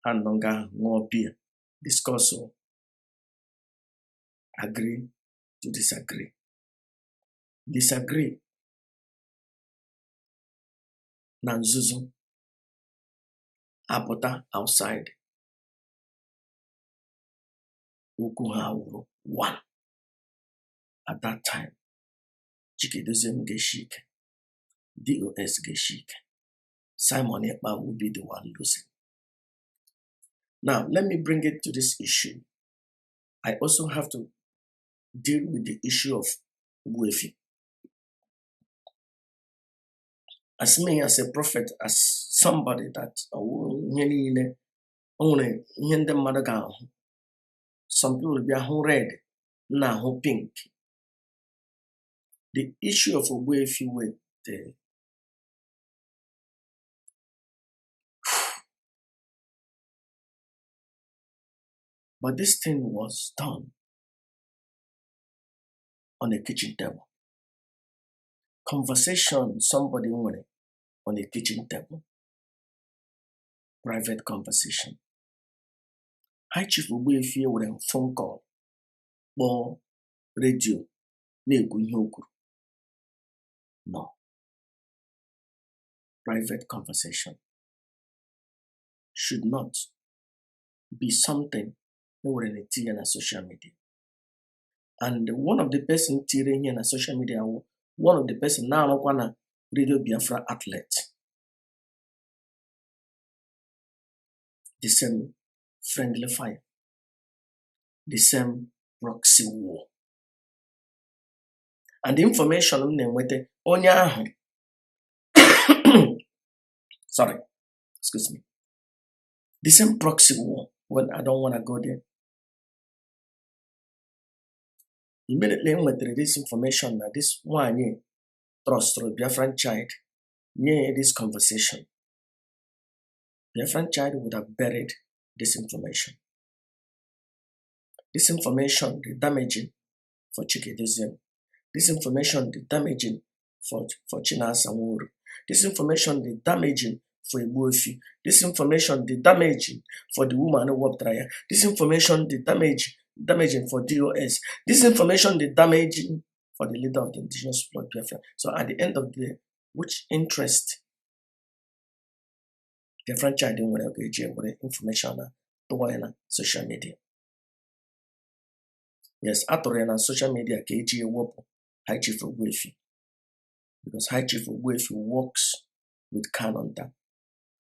And longer more beer. Discuss or agree to disagree. Disagree. Na nzuzu. Apota outside. Ukuha one. At that time, Mazi Edoziem get shake. DOS get shake. Simon Ekpa will be the one losing. Now, let me bring it to this issue. I also have to deal with the issue of Buefi. As me, as a prophet, as somebody that some people will be red, now pink. The issue of Buefi with the but this thing was done on a kitchen table. Conversation, somebody wanted on a kitchen table. Private conversation. High Chief Buefi with a phone call or radio. No. Private conversation should not be something over in a social media. And one of the person tearing here on social media, one of the person now on Radio Biafra athlete. The same friendly fire. The same proxy war. And the information on them with the onya sorry, excuse me. The same proxy war. Well, I don't want to go there. Immediately when they this information that this one trust through Biafran child near this conversation, Biafran child would have buried this information. This information the damaging for Mazi Edoziem. This information the damaging for Chinasa Nwuru. This information the damaging for Buefi. This information the damaging for the woman who worked there. This information the damaging for DOS. This information the damaging for the leader of the indigenous blood Biafra. So at the end of the day, which interest the franchise didn't want to get with information to social media. Yes, at social media KG High Chief Buefi. Because High Chief Buefi works with Kanunta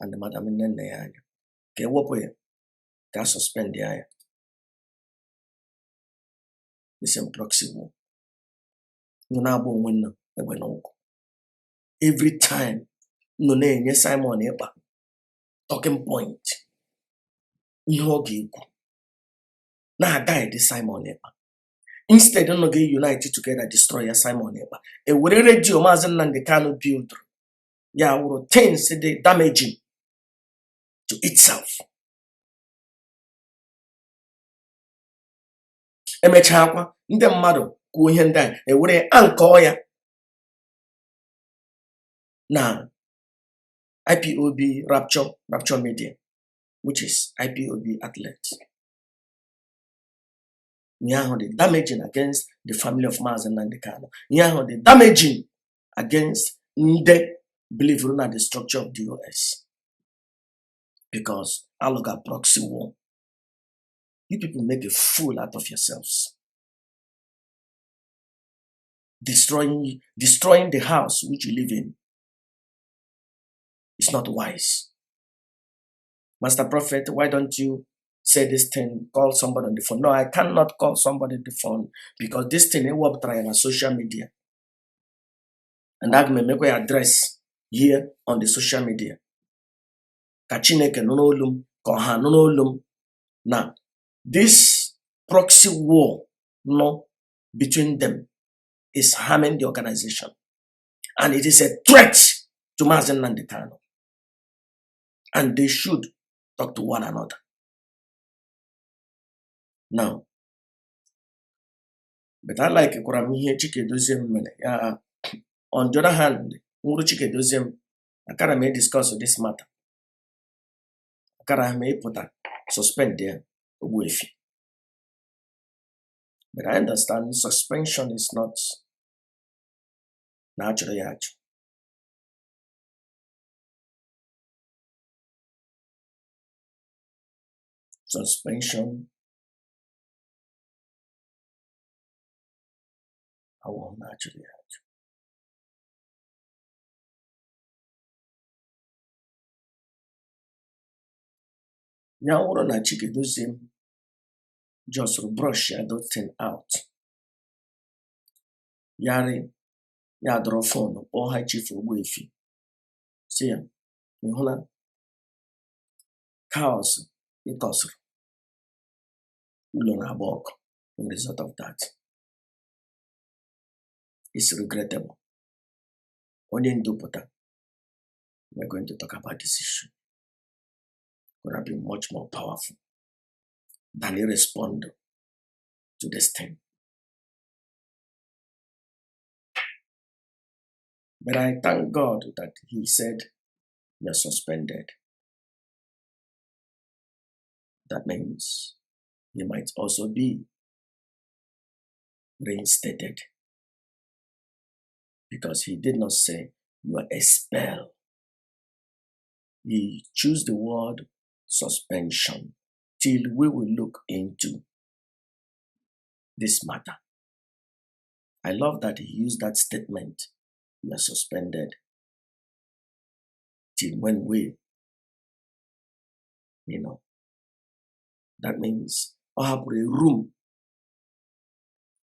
and the Madam Nene. Ke wopo ye, ka suspend ya. The same proxy war. Every time, no name Simon Ekpa talking point. Now guide this Simon Ekpa. Instead, don't get united together, destroy Simon Ekpa. A radio Mazi and Kalu build. Yeah, will things the damaging to itself. Emechakwa ndị mmadụ kwuo ihe ndị a ewere ankọ ya na IPOB Rapture Media, which is IPOB Athletes. Nyaho the damaging against the family of Mazi and Kano. Nyaho the damaging against the belief in the structure of the US. Because Aloga proxy war. You people make a fool out of yourselves. Destroying the house which you live in is not wise. Master Prophet, why don't you say this thing, call somebody on the phone? No, I cannot call somebody on the phone because this thing is what trying on social media. And that may make an address here on the social media. Kachineke nonolum, koha nonolum. Now, this proxy war no between them is harming the organization. And it is a threat to Mazi Nanditano. And they should talk to one another. Now, but I like Kuramihe Chike Edoziem. On the other hand, Uru Chike Edoziem, I may discuss this matter. I may put a suspend there. But I understand suspension is not naturally actual. Suspension, I won't naturally actual. Now, what on a Chike Edoziem just brush that thing out. Yari, ya draw phone or high chief or wifi. See ya, you chaos, it causes Ulona Bok. The result of that is regrettable. Only in Dupota, we're going to talk about this issue. Could have been much more powerful than he respond to this thing. But I thank God that he said we are suspended. That means he might also be reinstated. Because he did not say you are expelled. He chose the word suspension till we will look into this matter. I love that he used that statement. We are suspended till when we, that means I have a room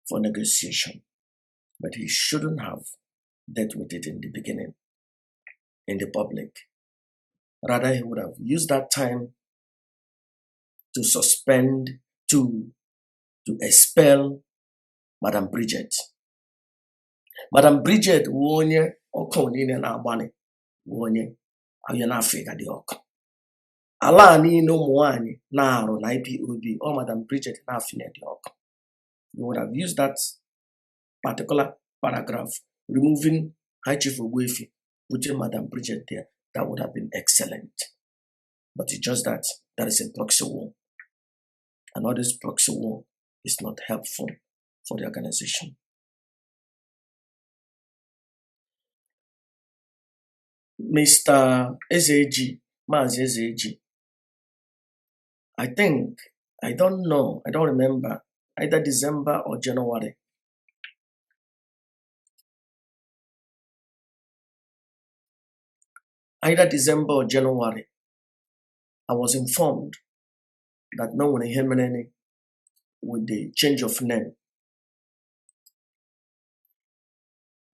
for negotiation. But he shouldn't have dealt with it in the beginning, in the public. Rather, he would have used that time to suspend, to expel Madam Bridget. Madam Bridget wonye okonine na agbani wonye ayo na Africa di oko. Ala ni no muani na aru na IPOB or Madam Bridget na afine di oko. You would have used that particular paragraph, removing High Chief Ogbuefi, putting Madam Bridget there. That would have been excellent. But it's just that there is a proxy war. And all this proxy war is not helpful for the organization. Mr. Ezeji Mazi Ezeji, I think, I don't know, I don't remember, either December or January. Either December or January, I was informed that no one in with the change of name.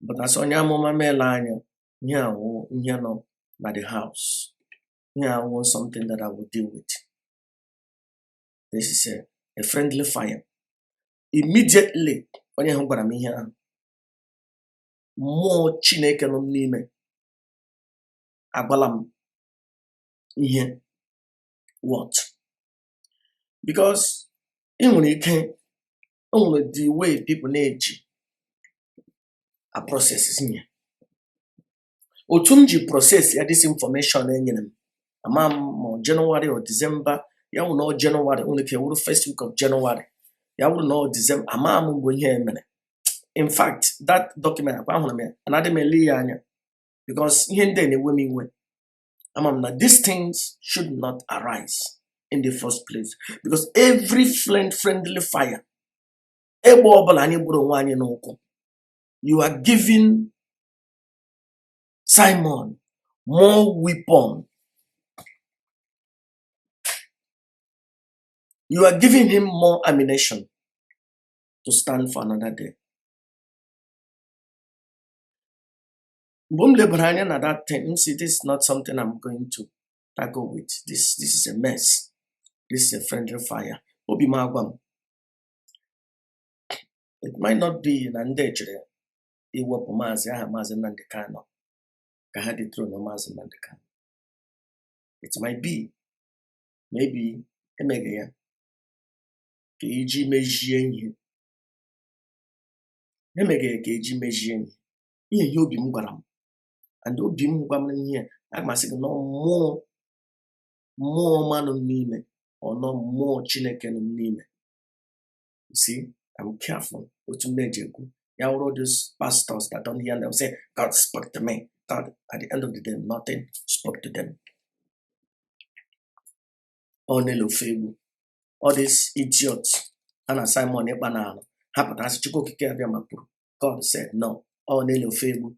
But as on Yamoma Melania, no, at the house. Here I want something that I will deal with. This is a friendly fire. Immediately, when you have me here, more Chineke no nime. Abalam here. What? Because only the way people need a process is here. Otunji process ya this information in amam January or December. Ya will know January only the first week of January. Ya will know December. Amam go here minute. In fact, that document another me because here then these things should not arise in the first place. Because every friendly fire, you are giving Simon more weapon you are giving him more ammunition to stand for another day. That thing, see, this is not something I'm going to tackle with. This is a mess. This is a friendly fire. It might not be in Andechere. Iwopu Mazi aha Mazi Nnamdi Kanu ka ha dethrone Mazi Nnamdi Kanu. It might be, maybe, emege ya ka eji mejie ihe. Emege ya ka eji mejie ihe. Ihe obi m gwara m. And obi m gwa m ihe, aga m asị gị no mmụọ mmanụ n'ime, or no mmụọ Chineke n'ime. You see, I'm careful. All those pastors that don't hear them say, God spoke to me. God, at the end of the day, nothing spoke to them. All these idiots, and Simon Ebanano, happened as God said, no, all Nelo Febu,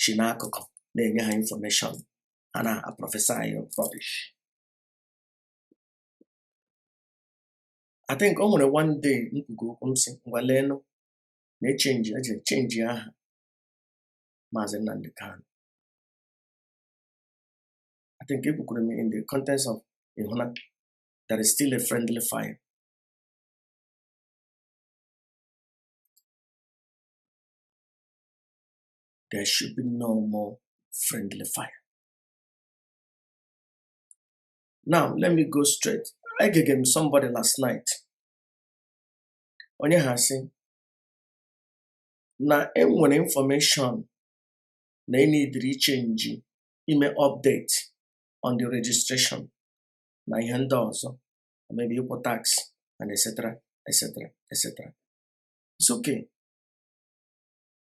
Shinakoko, they information, and I prophesy of rubbish. I think only one day, Waleno, may change Mazi Nnamdi Kanu. I think people could remain in the context of Ihona, there is still a friendly fire. There should be no more friendly fire. Now, let me go straight. I gave him somebody last night. Onye hasi na enwere information na need change email update on the registration na ihe ndị ọzọ, maybe equal tax and etc. etc. etc. It's okay.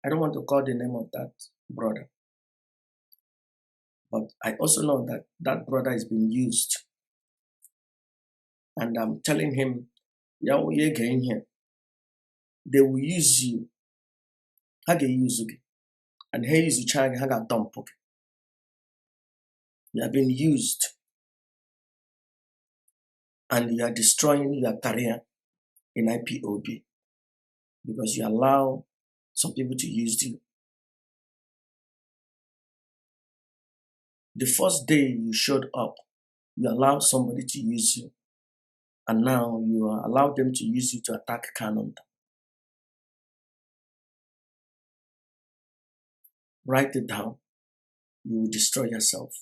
I don't want to call the name of that brother, but I also know that that brother is being used, and I'm telling him, you're getting here. They will use you. How they use you? And here is the child. How got dump? You have been used, and you are destroying your career in IPOB because you allow some people to use you. The first day you showed up, you allowed somebody to use you, and now you allow them to use you to attack Kanunta. Write it down. You will destroy yourself.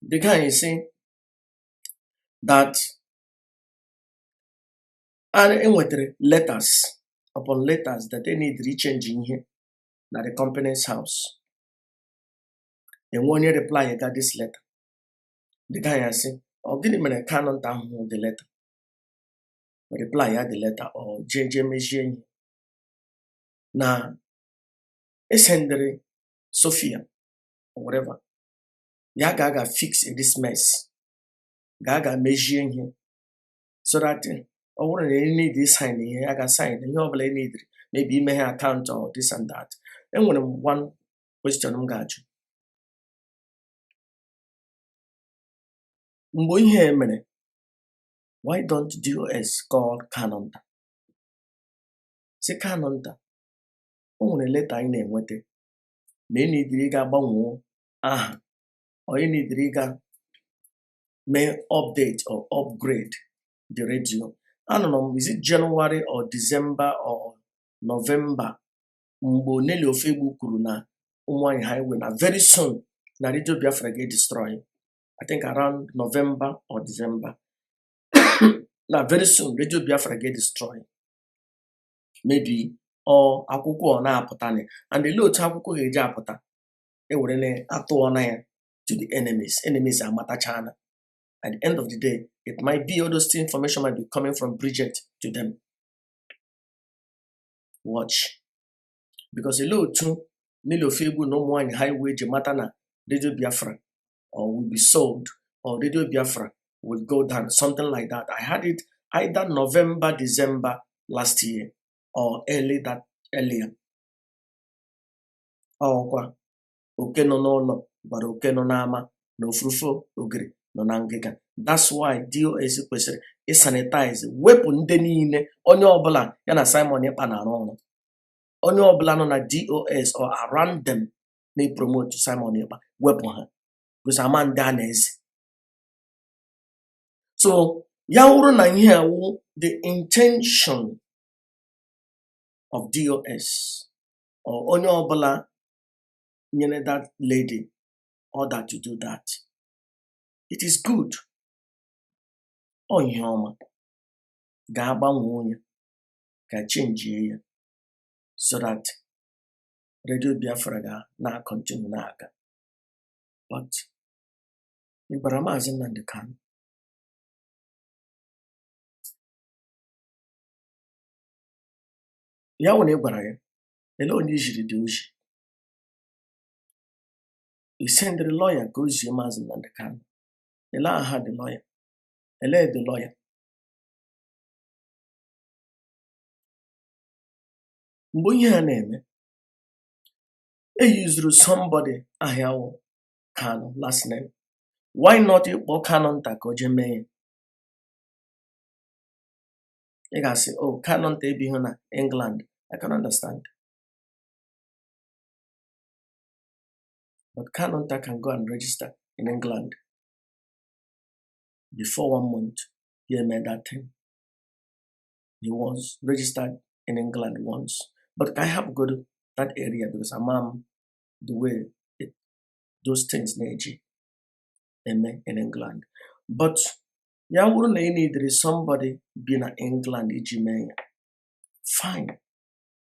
The guy is saying that and letters upon letters that they need rechanging here at the company's house. And when you reply, you got this letter. The guy is saying, "Oh, give me a canon down the letter." Reply, I the letter or JJ Mazi. Now, it's Kalu Sofia or whatever. Gaga fix this mess. Gaga measuring here. So that or need this sign here, I got sign. You probably need maybe may have account or this and that. And when one question I'm got you. Why don't DOS call Kanunta? Say Kanunta. Only letter in a wete. Many driga banwo. Ah. Or any driga may update or upgrade the radio. I don't know, is it January or December or November? Mbo neli ofebu kuruna umwani highway na very soon na radio Biafra get destroyed. I think around November or December. Now very soon radio Biafra get destroyed. Maybe or akwụkwọ na-apụtani, and the lot akwụkwọ ga-eji apụta ewere atụọ na ya to the enemies amatachana. At the end of the day, it might be all those information might be coming from Bridget to them. Watch, because a lot too Nilo Febu no more in highway Jamatana Radio Biafra or will be sold, or Radio Biafra will go down, something like that. I had it either November, December last year or earlier. Kwa oke no no but oke no nama no frufo ogre no nangega That's why DOS kwesịrị sanitize, wepụ ndị niile onye ọbụla ya na Simon Ekpa na-arụ ọrụ. Onye ọbụla nọ na DOS or around them na-promote Simon Ekpa, wepụ ha. Because ama ndị a na-eze. So, ya wụrụ na ihe awụ the intention of DOS or onye ọbụla nyere that lady order to do that. It is good. Ọ ihe ọma ga-agbanwe onye ka change ya so that Radio Biafra ga na-continue na-aga. But ịgbara Mazi Nnamdi Kanu ya wụ na ịgbara ya ele onye ijiri dị oji. He send the lawyer ka o zie Mazi Nnamdi Kanu. Ele aha the lawyer. Ele the lawyer. Mgbe ihe a na-eme, used somebody ahịa wụ Kanu last name. Why not ịkpọ Kanunta ka o jee mee? Ị ga-asị, oh, Kanunta ebighị na England. I can understand. But Kanunta can go and register in England. Before 1 month, he made that thing. He was registered in England once. But I have to go to that area because I'm the way those things in England. But there is somebody being in England, fine.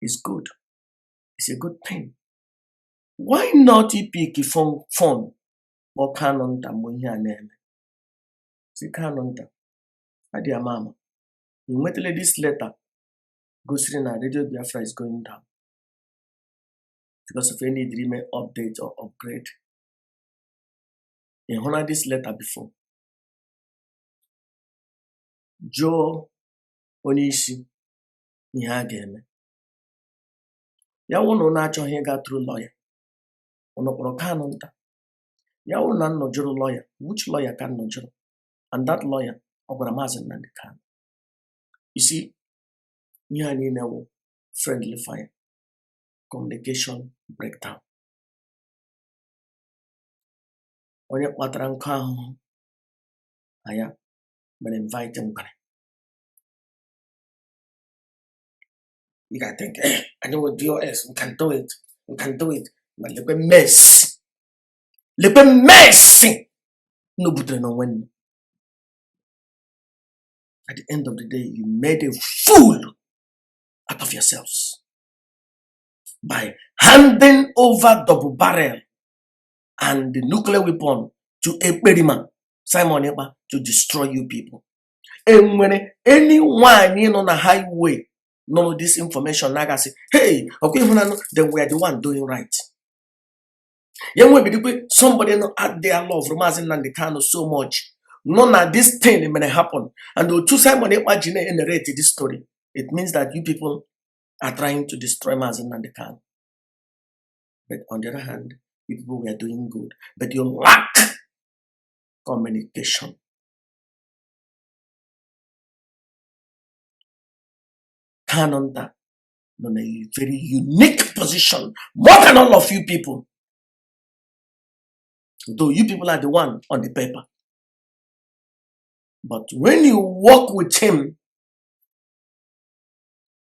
It's good. It's a good thing. Why not pick a phone or Kanunta name? See Kanunta. Adia mama. Immediately this letter goes through na Radio Biafra is going down. Because of any dream update or upgrade. You heard this letter before. Joe Onishi Nihageme. Ya wụna na-achọ ihe ga through lawyer. Ono kpọrọ Kanunta. Ya wụna nnọjụrụ lawyer. Which lawyer can nnọjụrụ? And that lawyer, ọgwara Mazi Nnamdi Kanu. You see, ihe a niile wụ friendly fire. Communication breakdown. Onye kpatara nkụ ahụhụ anya mere invite mgbere. You gotta think, I know what DOS, we can do it. We can do it. But look at mess. Look at mess. Nobody know when. At the end of the day, you made a fool out of yourselves by handing over double barrel and the nuclear weapon to Ekperima, Simon Ekpa, to destroy you people. And when anyone on the highway know this information, like I say, hey, okay, then we are the one doing right. Somebody out there love Mazi Nnamdi Kanu so much. None of this thing may happen. And the two Simon Ekpa narrate this story. It means that you people are trying to destroy Mazi Nnamdi Kanu. But on the other hand, you people were doing good. But you lack communication. Kanunta in a very unique position, more than all of you people. Though you people are the one on the paper. But when you work with him,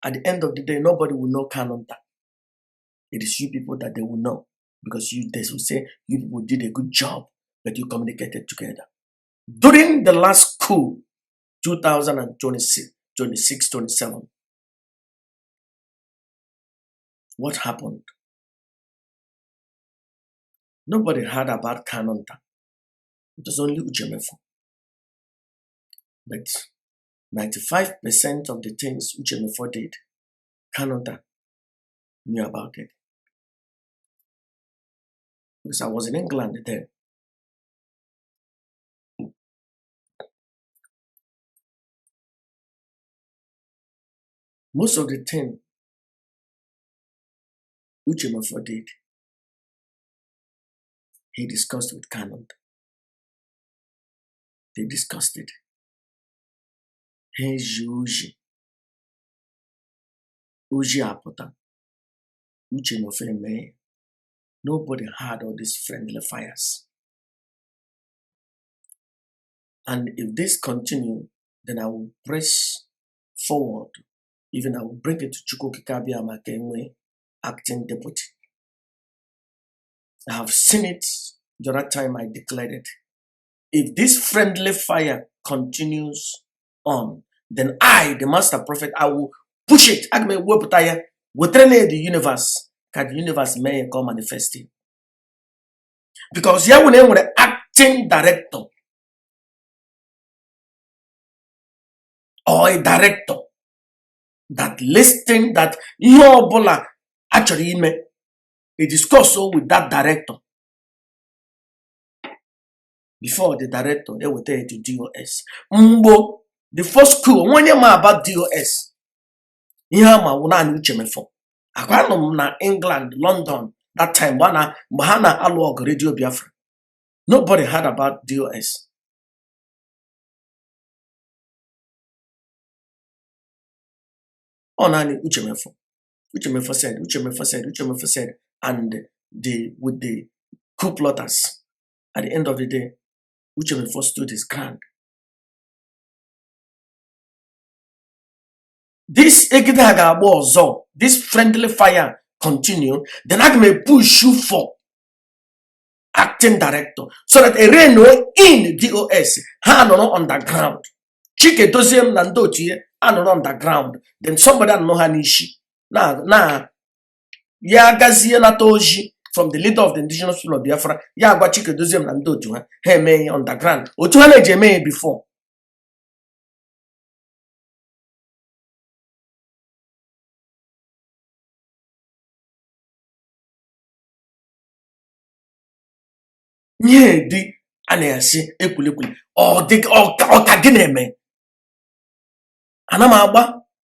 at the end of the day, nobody will know Kanunta. It is you people that they will know. Because they will say, you people did a good job, but you communicated together. During the last coup, 2026, 27, what happened? Nobody heard about Kanunta. It was only Uchemefo. But 95% of the things Uchemefo did, Kanunta knew about it. Because I was in England then. Most of the things Uchemefo did, he discussed with Kanunta. They discussed it. Uji apota. Uche no me. Nobody had all these friendly fires. And if this continue, then I will press forward. Even I will bring it to Chukokikabia Makenwe, acting deputy. I have seen it the other time I declared it. If this friendly fire continues on, then I, the master prophet, I will push it. I may work with the universe. Can the universe may come manifesting? Because here we name the acting director or a director that listing that Yobola actually a discuss with that director before the director they will tell you to DOS. Mbo, the first school when you know about DOS, you have my one for. I na England, London that time. Bahana Alog Radio Biafra. Nobody heard about DOS. Onani Uchemefo. Uchemefo said, and with the coup plotters. At the end of the day, Uchemefo stood his ground. This Egidaga Bozo, this friendly fire continue, then I may push you for acting director so that a reno in DOS hand on the ground. Chike Edoziem Nandochi and on the ground. Then somebody know Hanishi. Nah. Ya gazie na toji from the leader of the indigenous people of Biafra. Ya gwa Chike Edoziem Nandochi. Hey me on the ground. Otuhane jeme before. Nye di anayasi ekwulekwule. Ọ ka gị na-eme. Ana m agba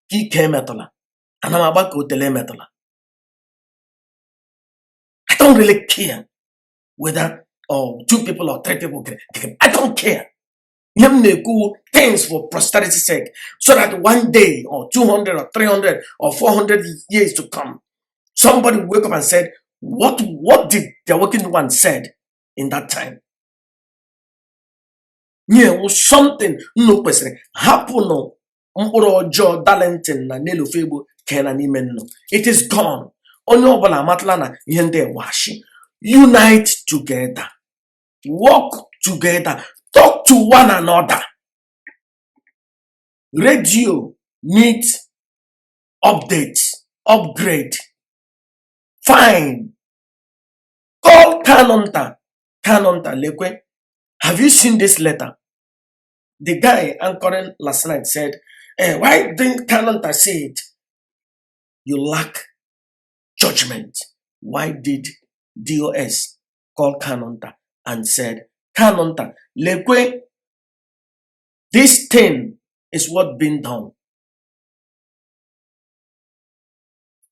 ka ike emetụla. Ana m agba ka otele emetụla. I don't really care whether two people or three people. I don't care. Things for posterity's sake, so that one day or 200 or 300 or 400 years to come, somebody wake up and said, what did the working one said in that time? Yeah, was something no question happen. It is gone. Unite together, work together, talk to one another. Radio needs updates, upgrade. Fine. Call Kanunta Lekwe. Have you seen this letter? The guy anchoring last night said, why didn't Kanunta say it? You lack judgment. Why did DOS call Kanunta and said, Kanunta Lekwe, this thing is what been done.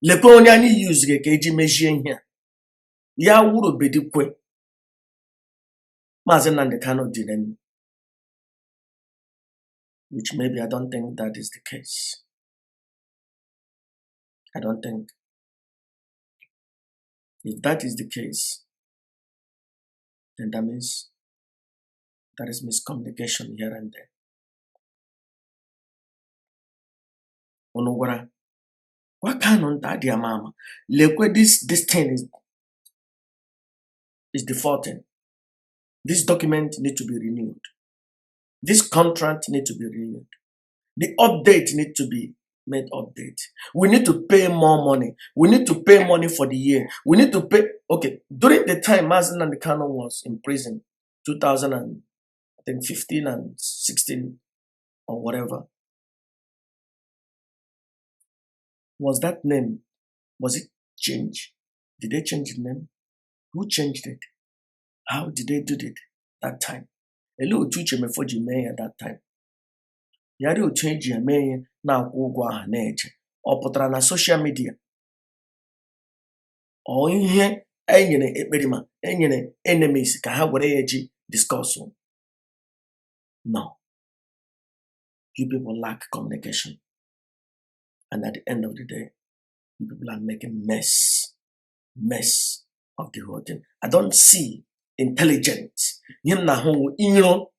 Lekwe only any use keji meji here. Ya wuru bedikwe. Mazi Kano didn't. Which maybe I don't think that is the case. I don't think. If that is the case, then that means there is miscommunication here and there. Onogwara, what Kanunta dear mama? Lekwe this thing is defaulting. This document need to be renewed. This contract need to be renewed. The update need to be made update. We need to pay more money. We need to pay money for the year. We need to pay. Okay, during the time Mazi Kano was in prison, 2015 and 16 or whatever, was that name? Was it changed? Did they change the name? Who changed it? How did they do it that time? A little tuche mefoji me at that time. Yari will change your me na kwugwa neje. Or putara na social media. Or in here, enyene enemies ka ha were eji discuss. No. You people lack communication. And at the end of the day, you people are making mess of the whole thing. I don't see intelligence. Him na home, equal.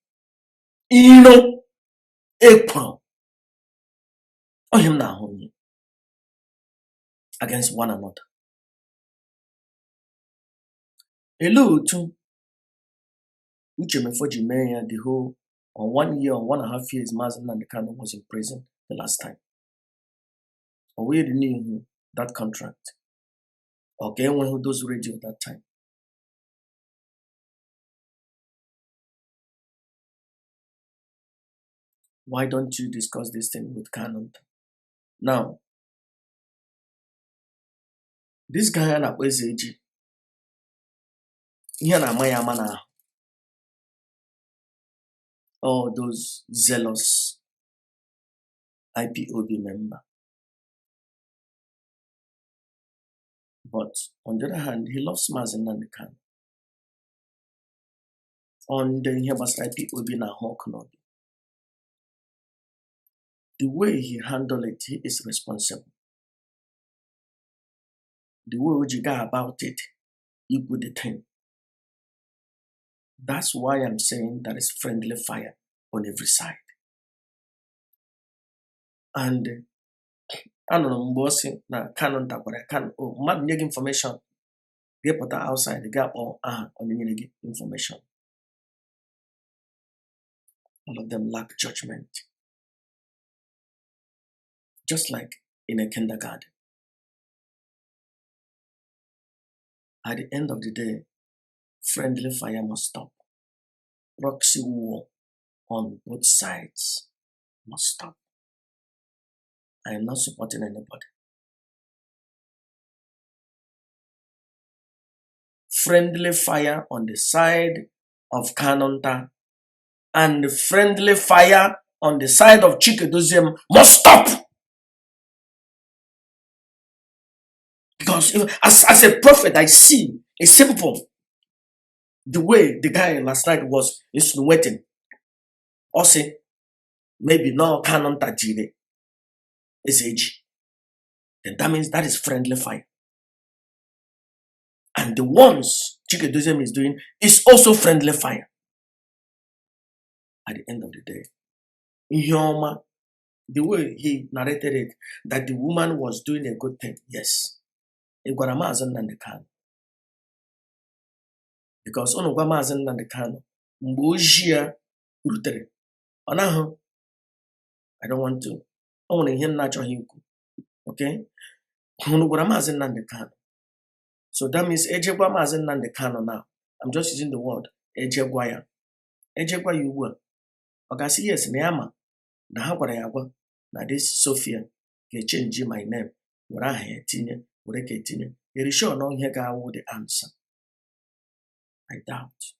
Or him na home against one another. Hello, too. Which for Jimea, the whole on 1 year or 1.5 years, Mazi Kanunta was in prison the last time. Or we renewed that contract. Okay, when who does radio that time. Why don't you discuss this thing with Kanunta? Now, this guy na Ezeji, here na Maya mana. All those zealous IPOB member. But on the other hand, he loves Mazi Kanunta. On the Hebas IPOB na Hawk. The way he handled it, he is responsible. The way you go about it, you put the thing. That's why I'm saying that is friendly fire on every side. And I don't know, bossing na Kanunta, but I can't. Oh, man, need information. Get put outside the gap or on the information. All of them lack judgment. Just like in a kindergarten. At the end of the day, friendly fire must stop. Proxy war on both sides must stop. I am not supporting anybody. Friendly fire on the side of Kanunta and friendly fire on the side of Edoziem must stop. Because as a prophet, I see a simple the way the guy last night was insinuating. Also, maybe no Kanunta Jide Ezeji. Then that means that is friendly fire. And the ones Edoziem is doing is also friendly fire. At the end of the day, the way he narrated it, that the woman was doing a good thing, yes. Mazi Kanunta. Because Mazi Kanunta, I don't want to. I want to hear natural hinku. Okay? Mazi Kanunta. So that means Ejegwa Mazi Kanunta now. I'm just using the word Ejegwa ya. Ejegwa you were. Okay, see, yes, Neama. Na ha gwara ya agwa na this Sofia ga-change my name. Were aha etinye, were ka etinye. Are you sure no ihe ga-awụ the answer? I doubt.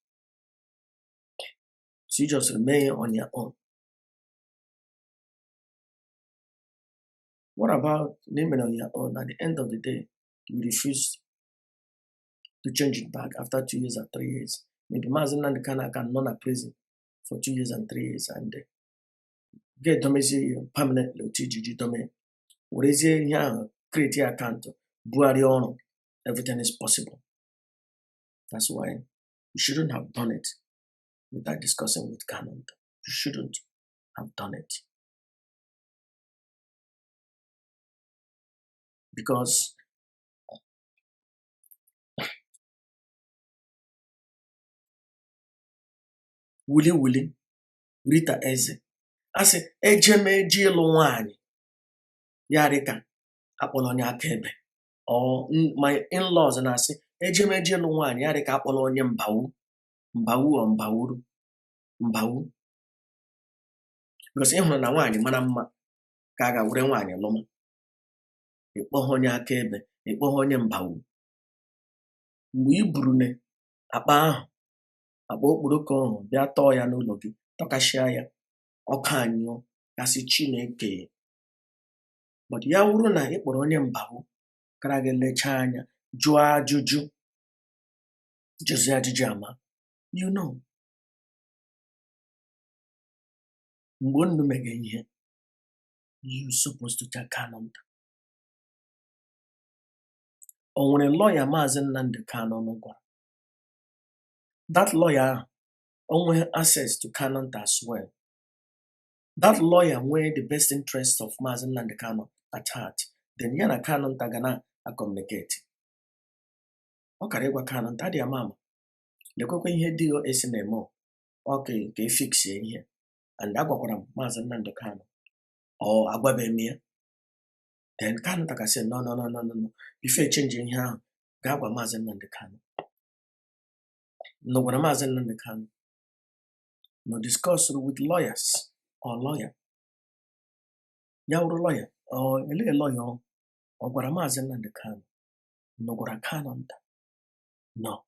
So you just remain on your own. What about naming on your own? At the end of the day, you refuse to change it back after 2 years and 3 years. Maybe Mazi Kanunta can non prison for 2 years and 3 years and get domestic permanently TGG domain. What is here? Create your account. Everything is possible. That's why you shouldn't have done it without discussing with Kanunta. You shouldn't have done it. Because Willy, Rita Eze. I say, eji elu nwanyị ya rika akpọrọ onye akaebe. Or my in-laws and I say, eji elu nwanyị ya rika akpọrọ onye mbawuru. Because ịhụrụ na nwanyị mara mma ka a ga-were nwanyị lụma. Ịkpọghọ onye akaebe, ịkpọghọ onye mbawu. Mgbe i buru ne akpa ahụ, akpa okporoko ahụ bịa tọọ ya n'ụlọ gị, tọkashịa ya, ọka anyụọ, gasị Chineke. But ya wuru na ị kpọrọ onye mbawu, kara gị lechaa anya, jụọ ajụjụ, jụzie ajụjụ ama, you know. Mbonu megenye. You supposed to tell Kanunta. Or when a lawyer Mazi Nnamdi Kanu no gwa. That lawyer only access to Kanunta as well. That lawyer weigh the best interest of Mazi Nnamdi Kanu at heart. Then yana Kanunta gana a communicate. Okay, gwa Kanunta dia mama. Lekoko ihe DOS na-emo. Okay, ka fix ihe. And agwakwara Mazi Nnamdi Kanu. Or agwabemia. Then Kanunta ka say no. Before changing here, gagwa Mazi Nnamdi Kanu. No gwara Mazi Nnamdi Kanu. No discuss with lawyers or lawyer. Yawuru lawyer or a lawyer or gwara Mazi Nnamdi Kanu. No gwara Kanunta. No.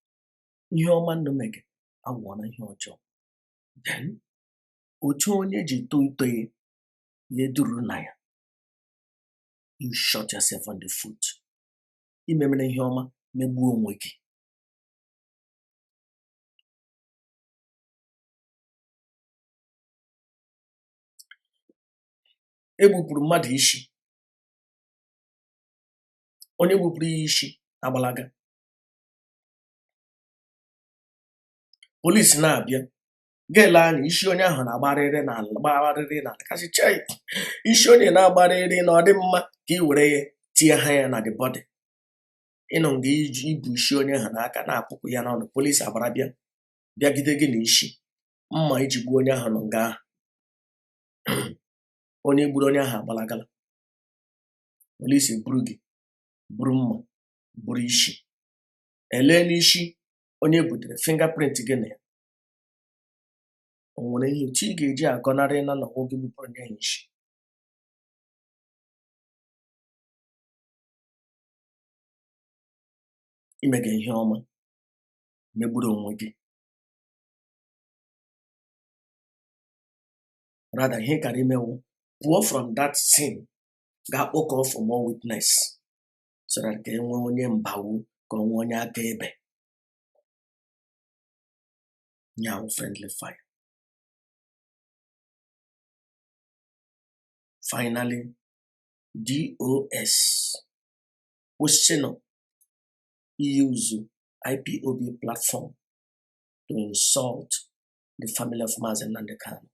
Ihe ọma nnụ mege agwọ ihe ọjọọ. Then otu onye ji toitoye ye duru na ya. You shot yourself on the foot. Imemene ihe ọma megbuo onwe gị. Egbupụrụ mmadụ isi. Onye gbupụrụ ya isi agbalaga. Police na-abịa. Gele anyị isi onye ahụ na-agbarịrị n'ala kasị chai. Isi onye na-agbarịrị na ọ dị mma ka I were ya tie ha ya na the body. Ịnọ nga ibu isi onye ahụ n'aka na-akpụkụ ya n'ọnụ. Police abara bịagide gị n'isi. Mma iji gbuo onye ahụ nọ nga ahụ. Onye gburu onye ahụ agbalagala. Police buru gị, buru mma, buru isi. Ele n'isi onye butere fingerprint gị na ya. O nwere ihe chi ị ga-eji agọnarị na n'ọgwụ gị gbupụrụ onye isi. Imege ihe ọma megburu onwe gị. Rather, ihe kara imewu pụọ from that sin ga-akpọkọ for more witness so that ka enwe onye mbawu ka onwe onye akaebe. Nyawu friendly fire. Finally, DOS Oshino use IPOB platform to insult the family of Mazi Nnamdi Kanu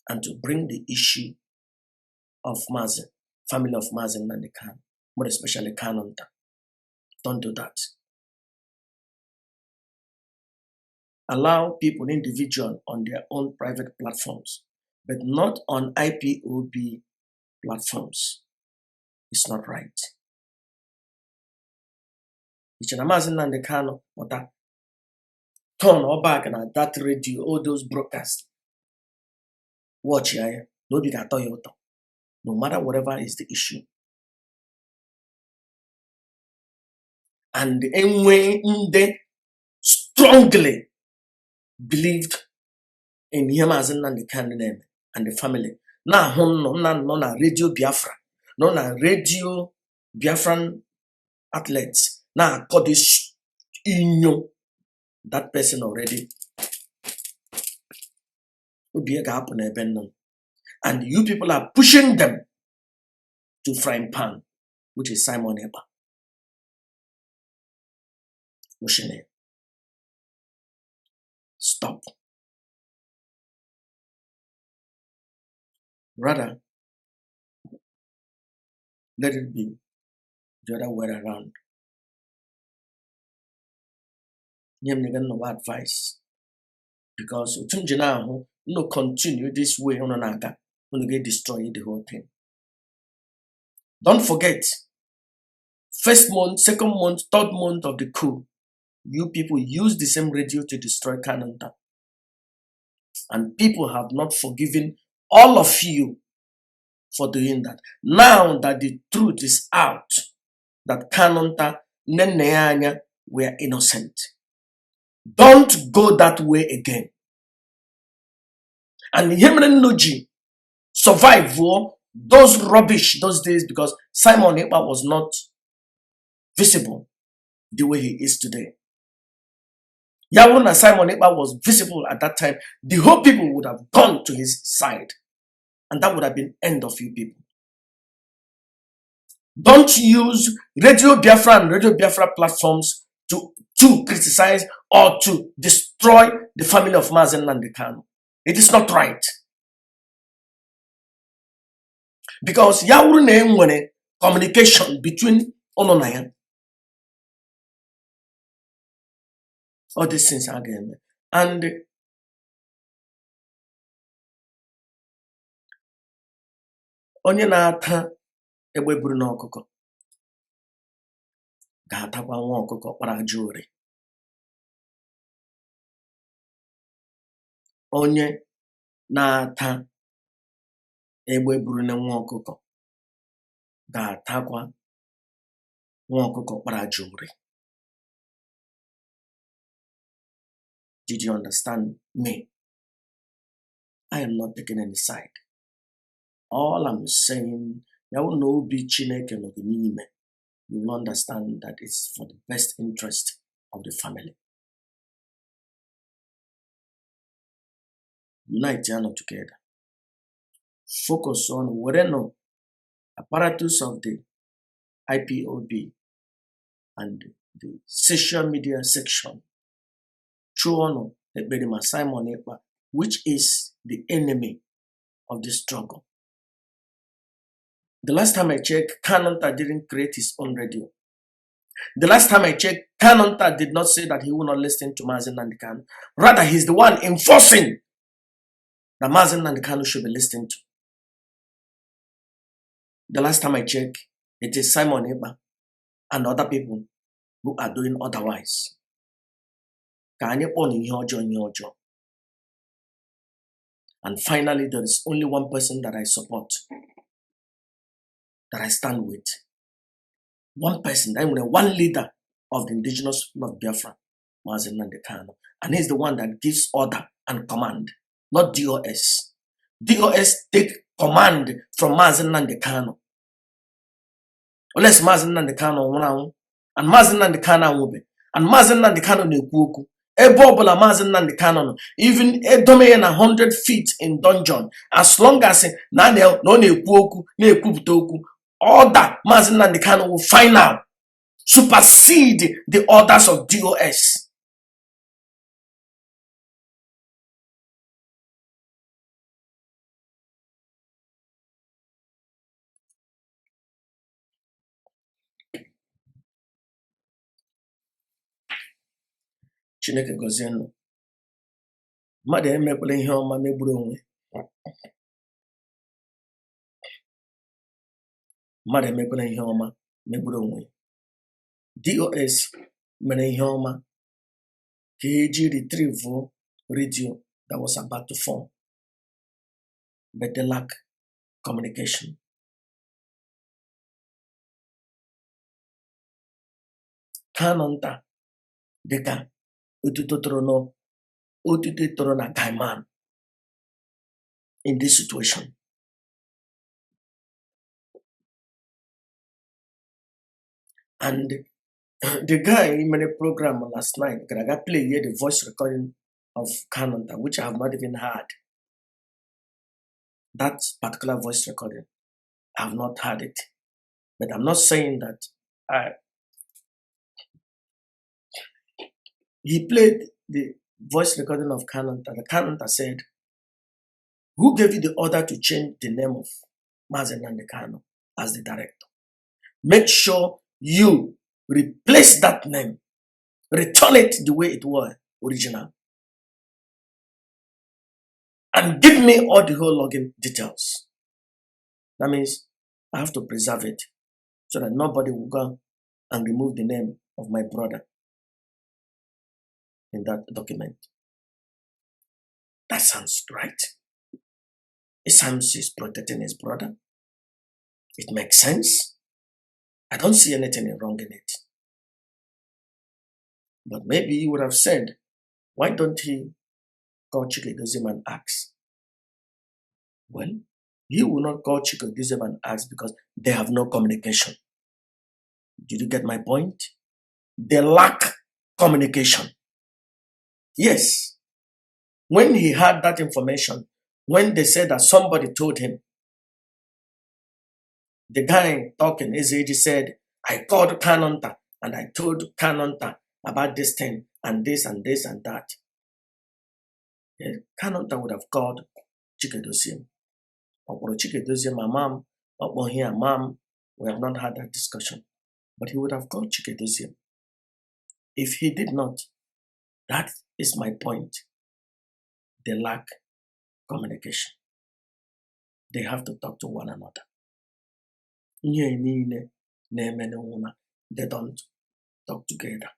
and to bring the issue of Mazi, family of Mazi Nnamdi Kanu, more especially Kanunta. Don't do that. Allow people, individual, on their own private platforms, but not on IPOB platforms. It's not right. Mazi Nnamdi Kanu, turn or back and that radio, all those broadcasts. Watch ya, nobody can tell you. No matter whatever is the issue. And anyway, they strongly believed in Mazi Nnamdi Kanu name and the family. Now, no na radio Biafra, no na radio Biafran athletes. Now, call this inyo that person already. And you people are pushing them to frying pan, which is Simon Eber. Stop. Rather, let it be the other way around. No advice. Because no continue this way on another, when you get destroyed the whole thing. Don't forget, first month, second month, third month of the coup, you people use the same radio to destroy Kanunta. And people have not forgiven all of you for doing that. Now that the truth is out, that Kanunta, Neneanya were innocent. Don't go that way again. And Himrenoji survived for those rubbish those days because Simon Ekpa was not visible the way he is today. Yawuna Simon Ekpa was visible at that time. The whole people would have gone to his side. and that would have been end of you people. Don't use Radio Biafra and Radio Biafra platforms to criticize or to destroy the family of Mazi Nnamdi Kanu. It is not right. Because yawuru na enwere communication between ono na ya. All these things are game. And onye na-ata egbe buru n'ọkụkọ ga-atakwa nwa ọkụkọ kpara aja ore. Onye na-ata egbe buru na nwa ọkụkọ ga-atakwa nwa ọkụkọ kpara aja ore. Did you understand me? I am not taking any side. All I'm saying, you will know be Chineke no n'ime. You will understand that it's for the best interest of the family. Unite together. Focus on whatever apparatus of the IPOB and the social media section. Chuono Ebedima Simon Ekpa, which is the enemy of the struggle. The last time I checked, Kanunta didn't create his own radio. The last time I checked, Kanunta did not say that he will not listen to Mazi Nnamdi Kanu. Rather, he's the one enforcing that Mazi Nnamdi Kanu should be listened to. The last time I checked, it is Simon Ekpa and other people who are doing otherwise. And finally, there is only one person that I support, that I stand with. One person, I'm one leader of the indigenous people of Biafra, Mazi Nnamdi Kanu. And he's the one that gives order and command, not DOS. DOS take command from Mazi Nnamdi Kanu. Unless Mazi Nnamdi Kanu and Mazi Nnamdi Kanu and Mazi Nnamdi Kanu ne-ekwu Ebobola Mazi Nnamdi Kanu, even a domain 100 feet in dungeon, as long as no ne-ekwu order Mazi Nnamdi Kanu will find out, supersede the orders of DOS. Chineke gozie nnu. Mmadụ emekwala ihe ọma megburu onwe. Mmadụ emekwala ihe ọma megburu onwe. DOS mere ihe ọma ka eji retrieve radio that was about to form, but they lack communication. Kanunta dịka otuto toro na Gaiman in this situation. And the guy made a program last night. I got play here the voice recording of Kanunta, which I have not even heard. That particular voice recording, I have not heard it. But I'm not saying that he played the voice recording of Kanunta. The Kanunta said, "Who gave you the order to change the name of Mazi Nnamdi Kanu as the director? Make sure you replace that name. Return it the way it was original. And give me all the whole login details." That means I have to preserve it so that nobody will go and remove the name of my brother in that document. That sounds right. It sounds he's protecting his brother. It makes sense. I don't see anything wrong in it. But maybe he would have said, why don't he call Chike Edoziem and ask? Well, he will not call Chike Edoziem and ask because they have no communication. Did you get my point? They lack communication. Yes. When he had that information When they said that somebody told him, the guy talking, Ezeji said, I called Kanunta and I told Kanunta about this thing and this and this and that. Yeah, Kanunta would have called Edoziem. Or Edoziem, my mom, or here, mom. We have not had that discussion. But he would have called Edoziem. If he did not, that is my point. They lack communication. They have to talk to one another. They don't talk together.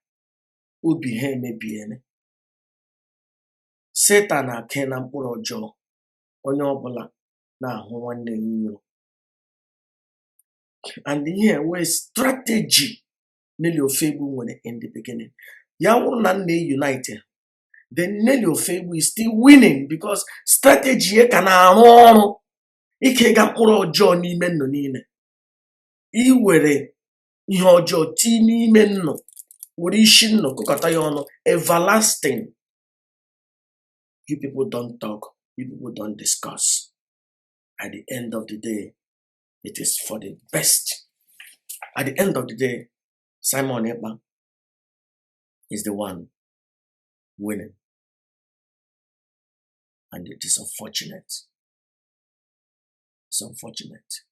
Satan ake na mkpụrụ ọjọọ onye ọbụla na-ahụ nwanne ya iro. And here where strategy Nelly Ofebu nwere in the beginning. Ya wụrụ na unite. Then Nelly Ofebu is still winning because strategy ya ka na-arụ ọrụ ike ga mkpụrụ ọjọọ n'ime nnụ niile. Iwere ihe ọjọọ ti n'ime nnụ were isi nnụ kụkọta ya ọnụ everlasting. You people don't talk. You people don't discuss. At the end of the day, it is for the best. At the end of the day, Simon Ekpa is the one winning. And it is unfortunate. It's unfortunate.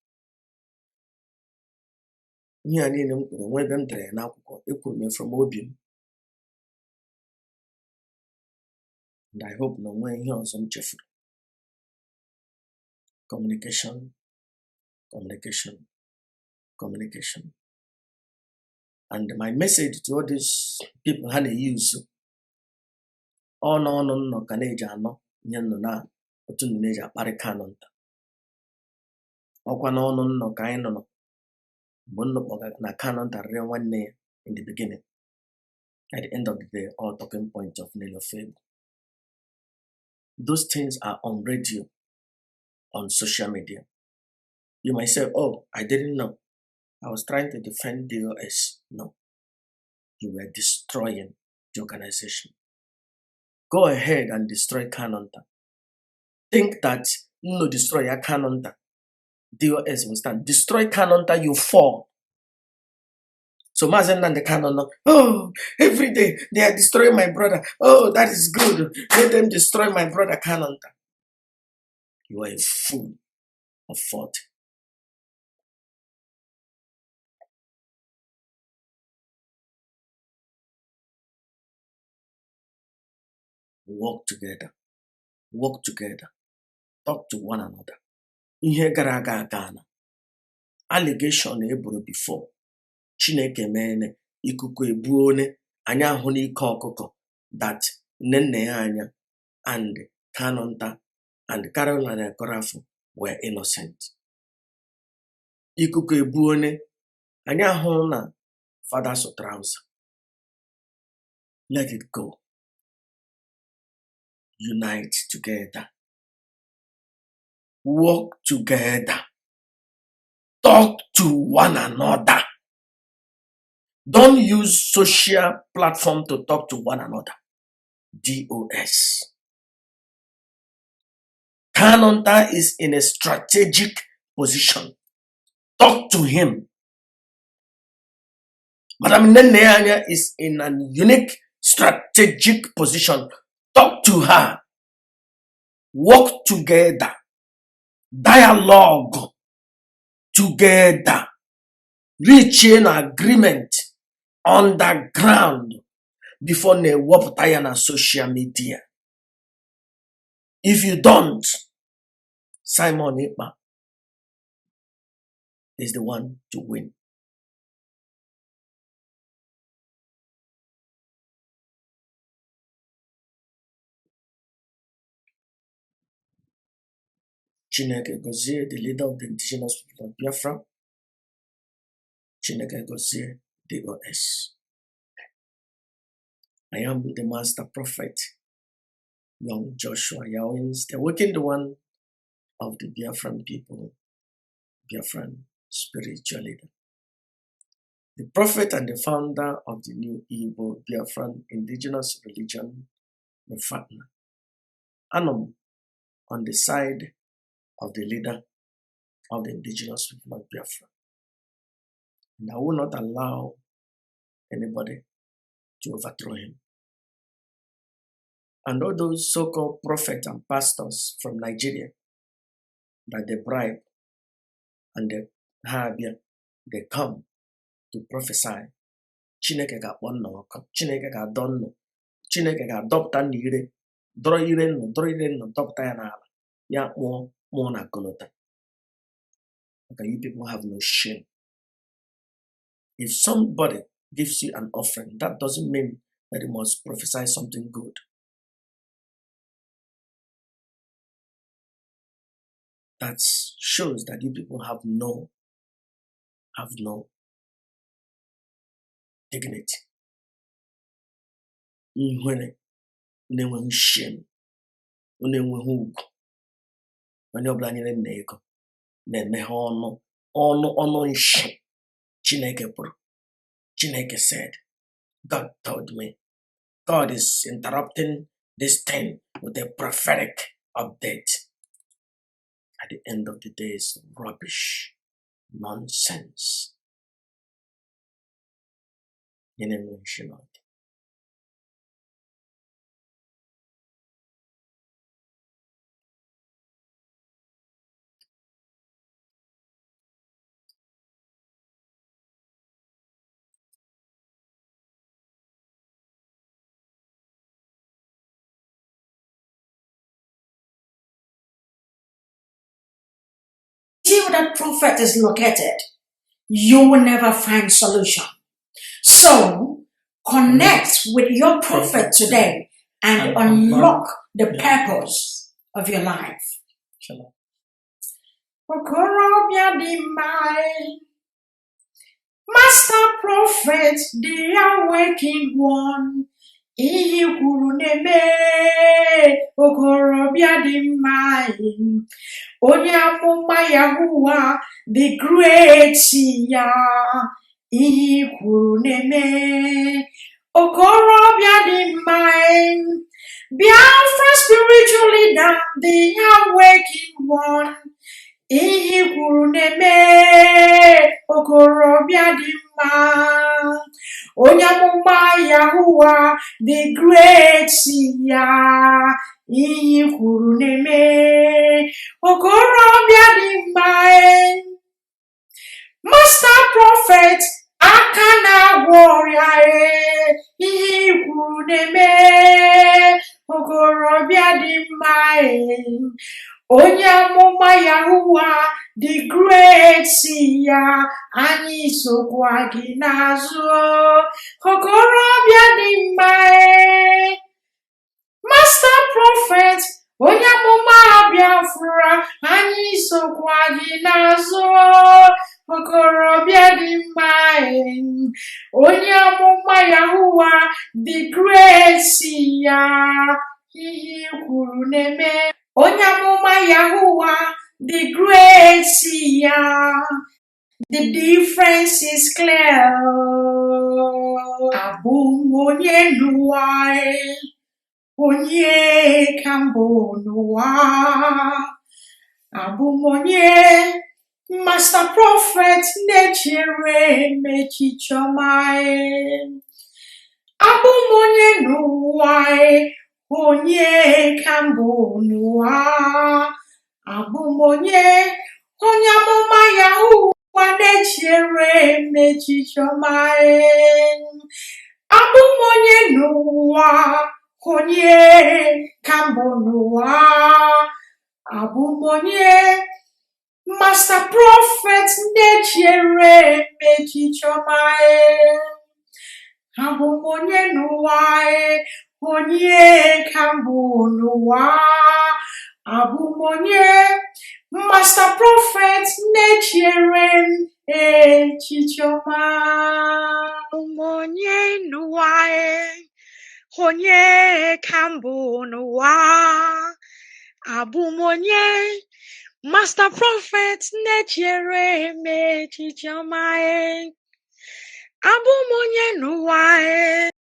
From Obium. And I hope no one here on some cheerful. Communication, communication, communication. And my message to all these people how they use no kaneja no nyenno na otu neja pare Kanunta. Okwa no ka anyị no bonno na Kanunta re nwanne in the beginning. At the end of the day, all talking points of Nelly Ofebu. Those things are on radio, on social media. You might say, oh, I didn't know. I was trying to defend DOS. No. You were destroying the organization. Go ahead and destroy Kanunta. Think that no destroy your Kanunta. DOS will stand. Destroy Kanunta, you fall. So Mazi and the Kanunta, oh, every day they are destroying my brother. Oh, that is good. Let them destroy my brother Kanunta. You are a fool of 40. Work together. Work together. Talk to one another. Ihe gara aga Ghana. Allegation eburu before. Chineke mene ikuku ebuone anya ahụ n'ike ọkụkọ that nne ya anya and Kanunta and Caroline Korafu were innocent. Ikuku ebuone anya ahụ na father so trouser. Let it go. Unite together. Work together. Talk to one another. Don't use social platform to talk to one another. DOS. Kanunta is in a strategic position. Talk to him. Madam Neneanya is in a unique strategic position. Talk to her. Work together. Dialogue together. Reach an agreement on the ground before they wop on social media. If you don't, Simon Ekpa is the one to win. Chineke Gozie, the leader of the indigenous people of Biafra. Chineke Gozie, DOS. I am the master prophet, young Joshua Yawins, the awakened one of the Biafran people, Biafran spiritual leader. The prophet and the founder of the new Igbo Biafran indigenous religion, the Fatna. Anum on the side of the leader of the indigenous people of Biafra. And I will not allow anybody to overthrow him. And all those so-called prophets and pastors from Nigeria that they bribe and they come to prophesy. Chineke ga-akpọ nna ọkụ, Chineke ga-adọ nnụ, Chineke ga-adọpụta n'ire, dọrọ ire nnụ, dọpụta ya n'ala, ya mụọ na Kanunta. Okay, you people have no shame. If somebody gives you an offering, that doesn't mean that you must prophesy something good. That shows that you people have no dignity. Shame. Chineke said, God told me. God is interrupting this thing with a prophetic update. At the end of the day, it's rubbish, nonsense. Until that prophet is located, you will never find solution. So connect with your prophet today and unlock the purpose of your life. Shalom. Master prophet, the awakened one. Iyi kwuru neme okorobịa dị mma, onye amụma Yahuwah the great ya. Iyi kwuru neme okorobịa dị mma, Biafra spiritual leader, the awakened one. Iyi kwuru neme okorobịa dị mma, onye amụma Yahuwah the great ya. Iyi kwuru neme okorobịa dị mma, Master prophet aka na-agwọ ọrịa, iyi kwuru neme okorobịa dị mma, onye amụma Yahuwah the great ya. Anyị sokwa gị n'azụ, okorobịa dị mma, Master prophet onye amụma Biafra. Anyị sokwa gị n'azụ, okorobịa dị mma, onye amụma Yahuwah the great ya. Ihe kwuru neme, onye amụma Yahuwah the great ya. The difference is clear. Abụ m onye n'ụwa, onye ka mbụ n'ụwa. Abụ m onye Master prophet na-echere m echiche ọma. Abụ m onye n'ụwa, onye ka mbụ n'ụwa. Abụ m onye amụma Yahuwah na-echere m echiche ọma. Abụ m onye n'ụwa, onye ka mbụ n'ụwa. Abụ m onye Master prophet na-echere m echiche ọma. Abụ m onye n'ụwa, onye ka mbụ n'ụwa. Abụ m onye Master prophet na-echere m echiche ọma. Abụ m onye n'ụwa, onye ka mbụ n'ụwa. Abụ m onye Master prophet na-echere m echiche ọma. Abụ m onye n'ụwa.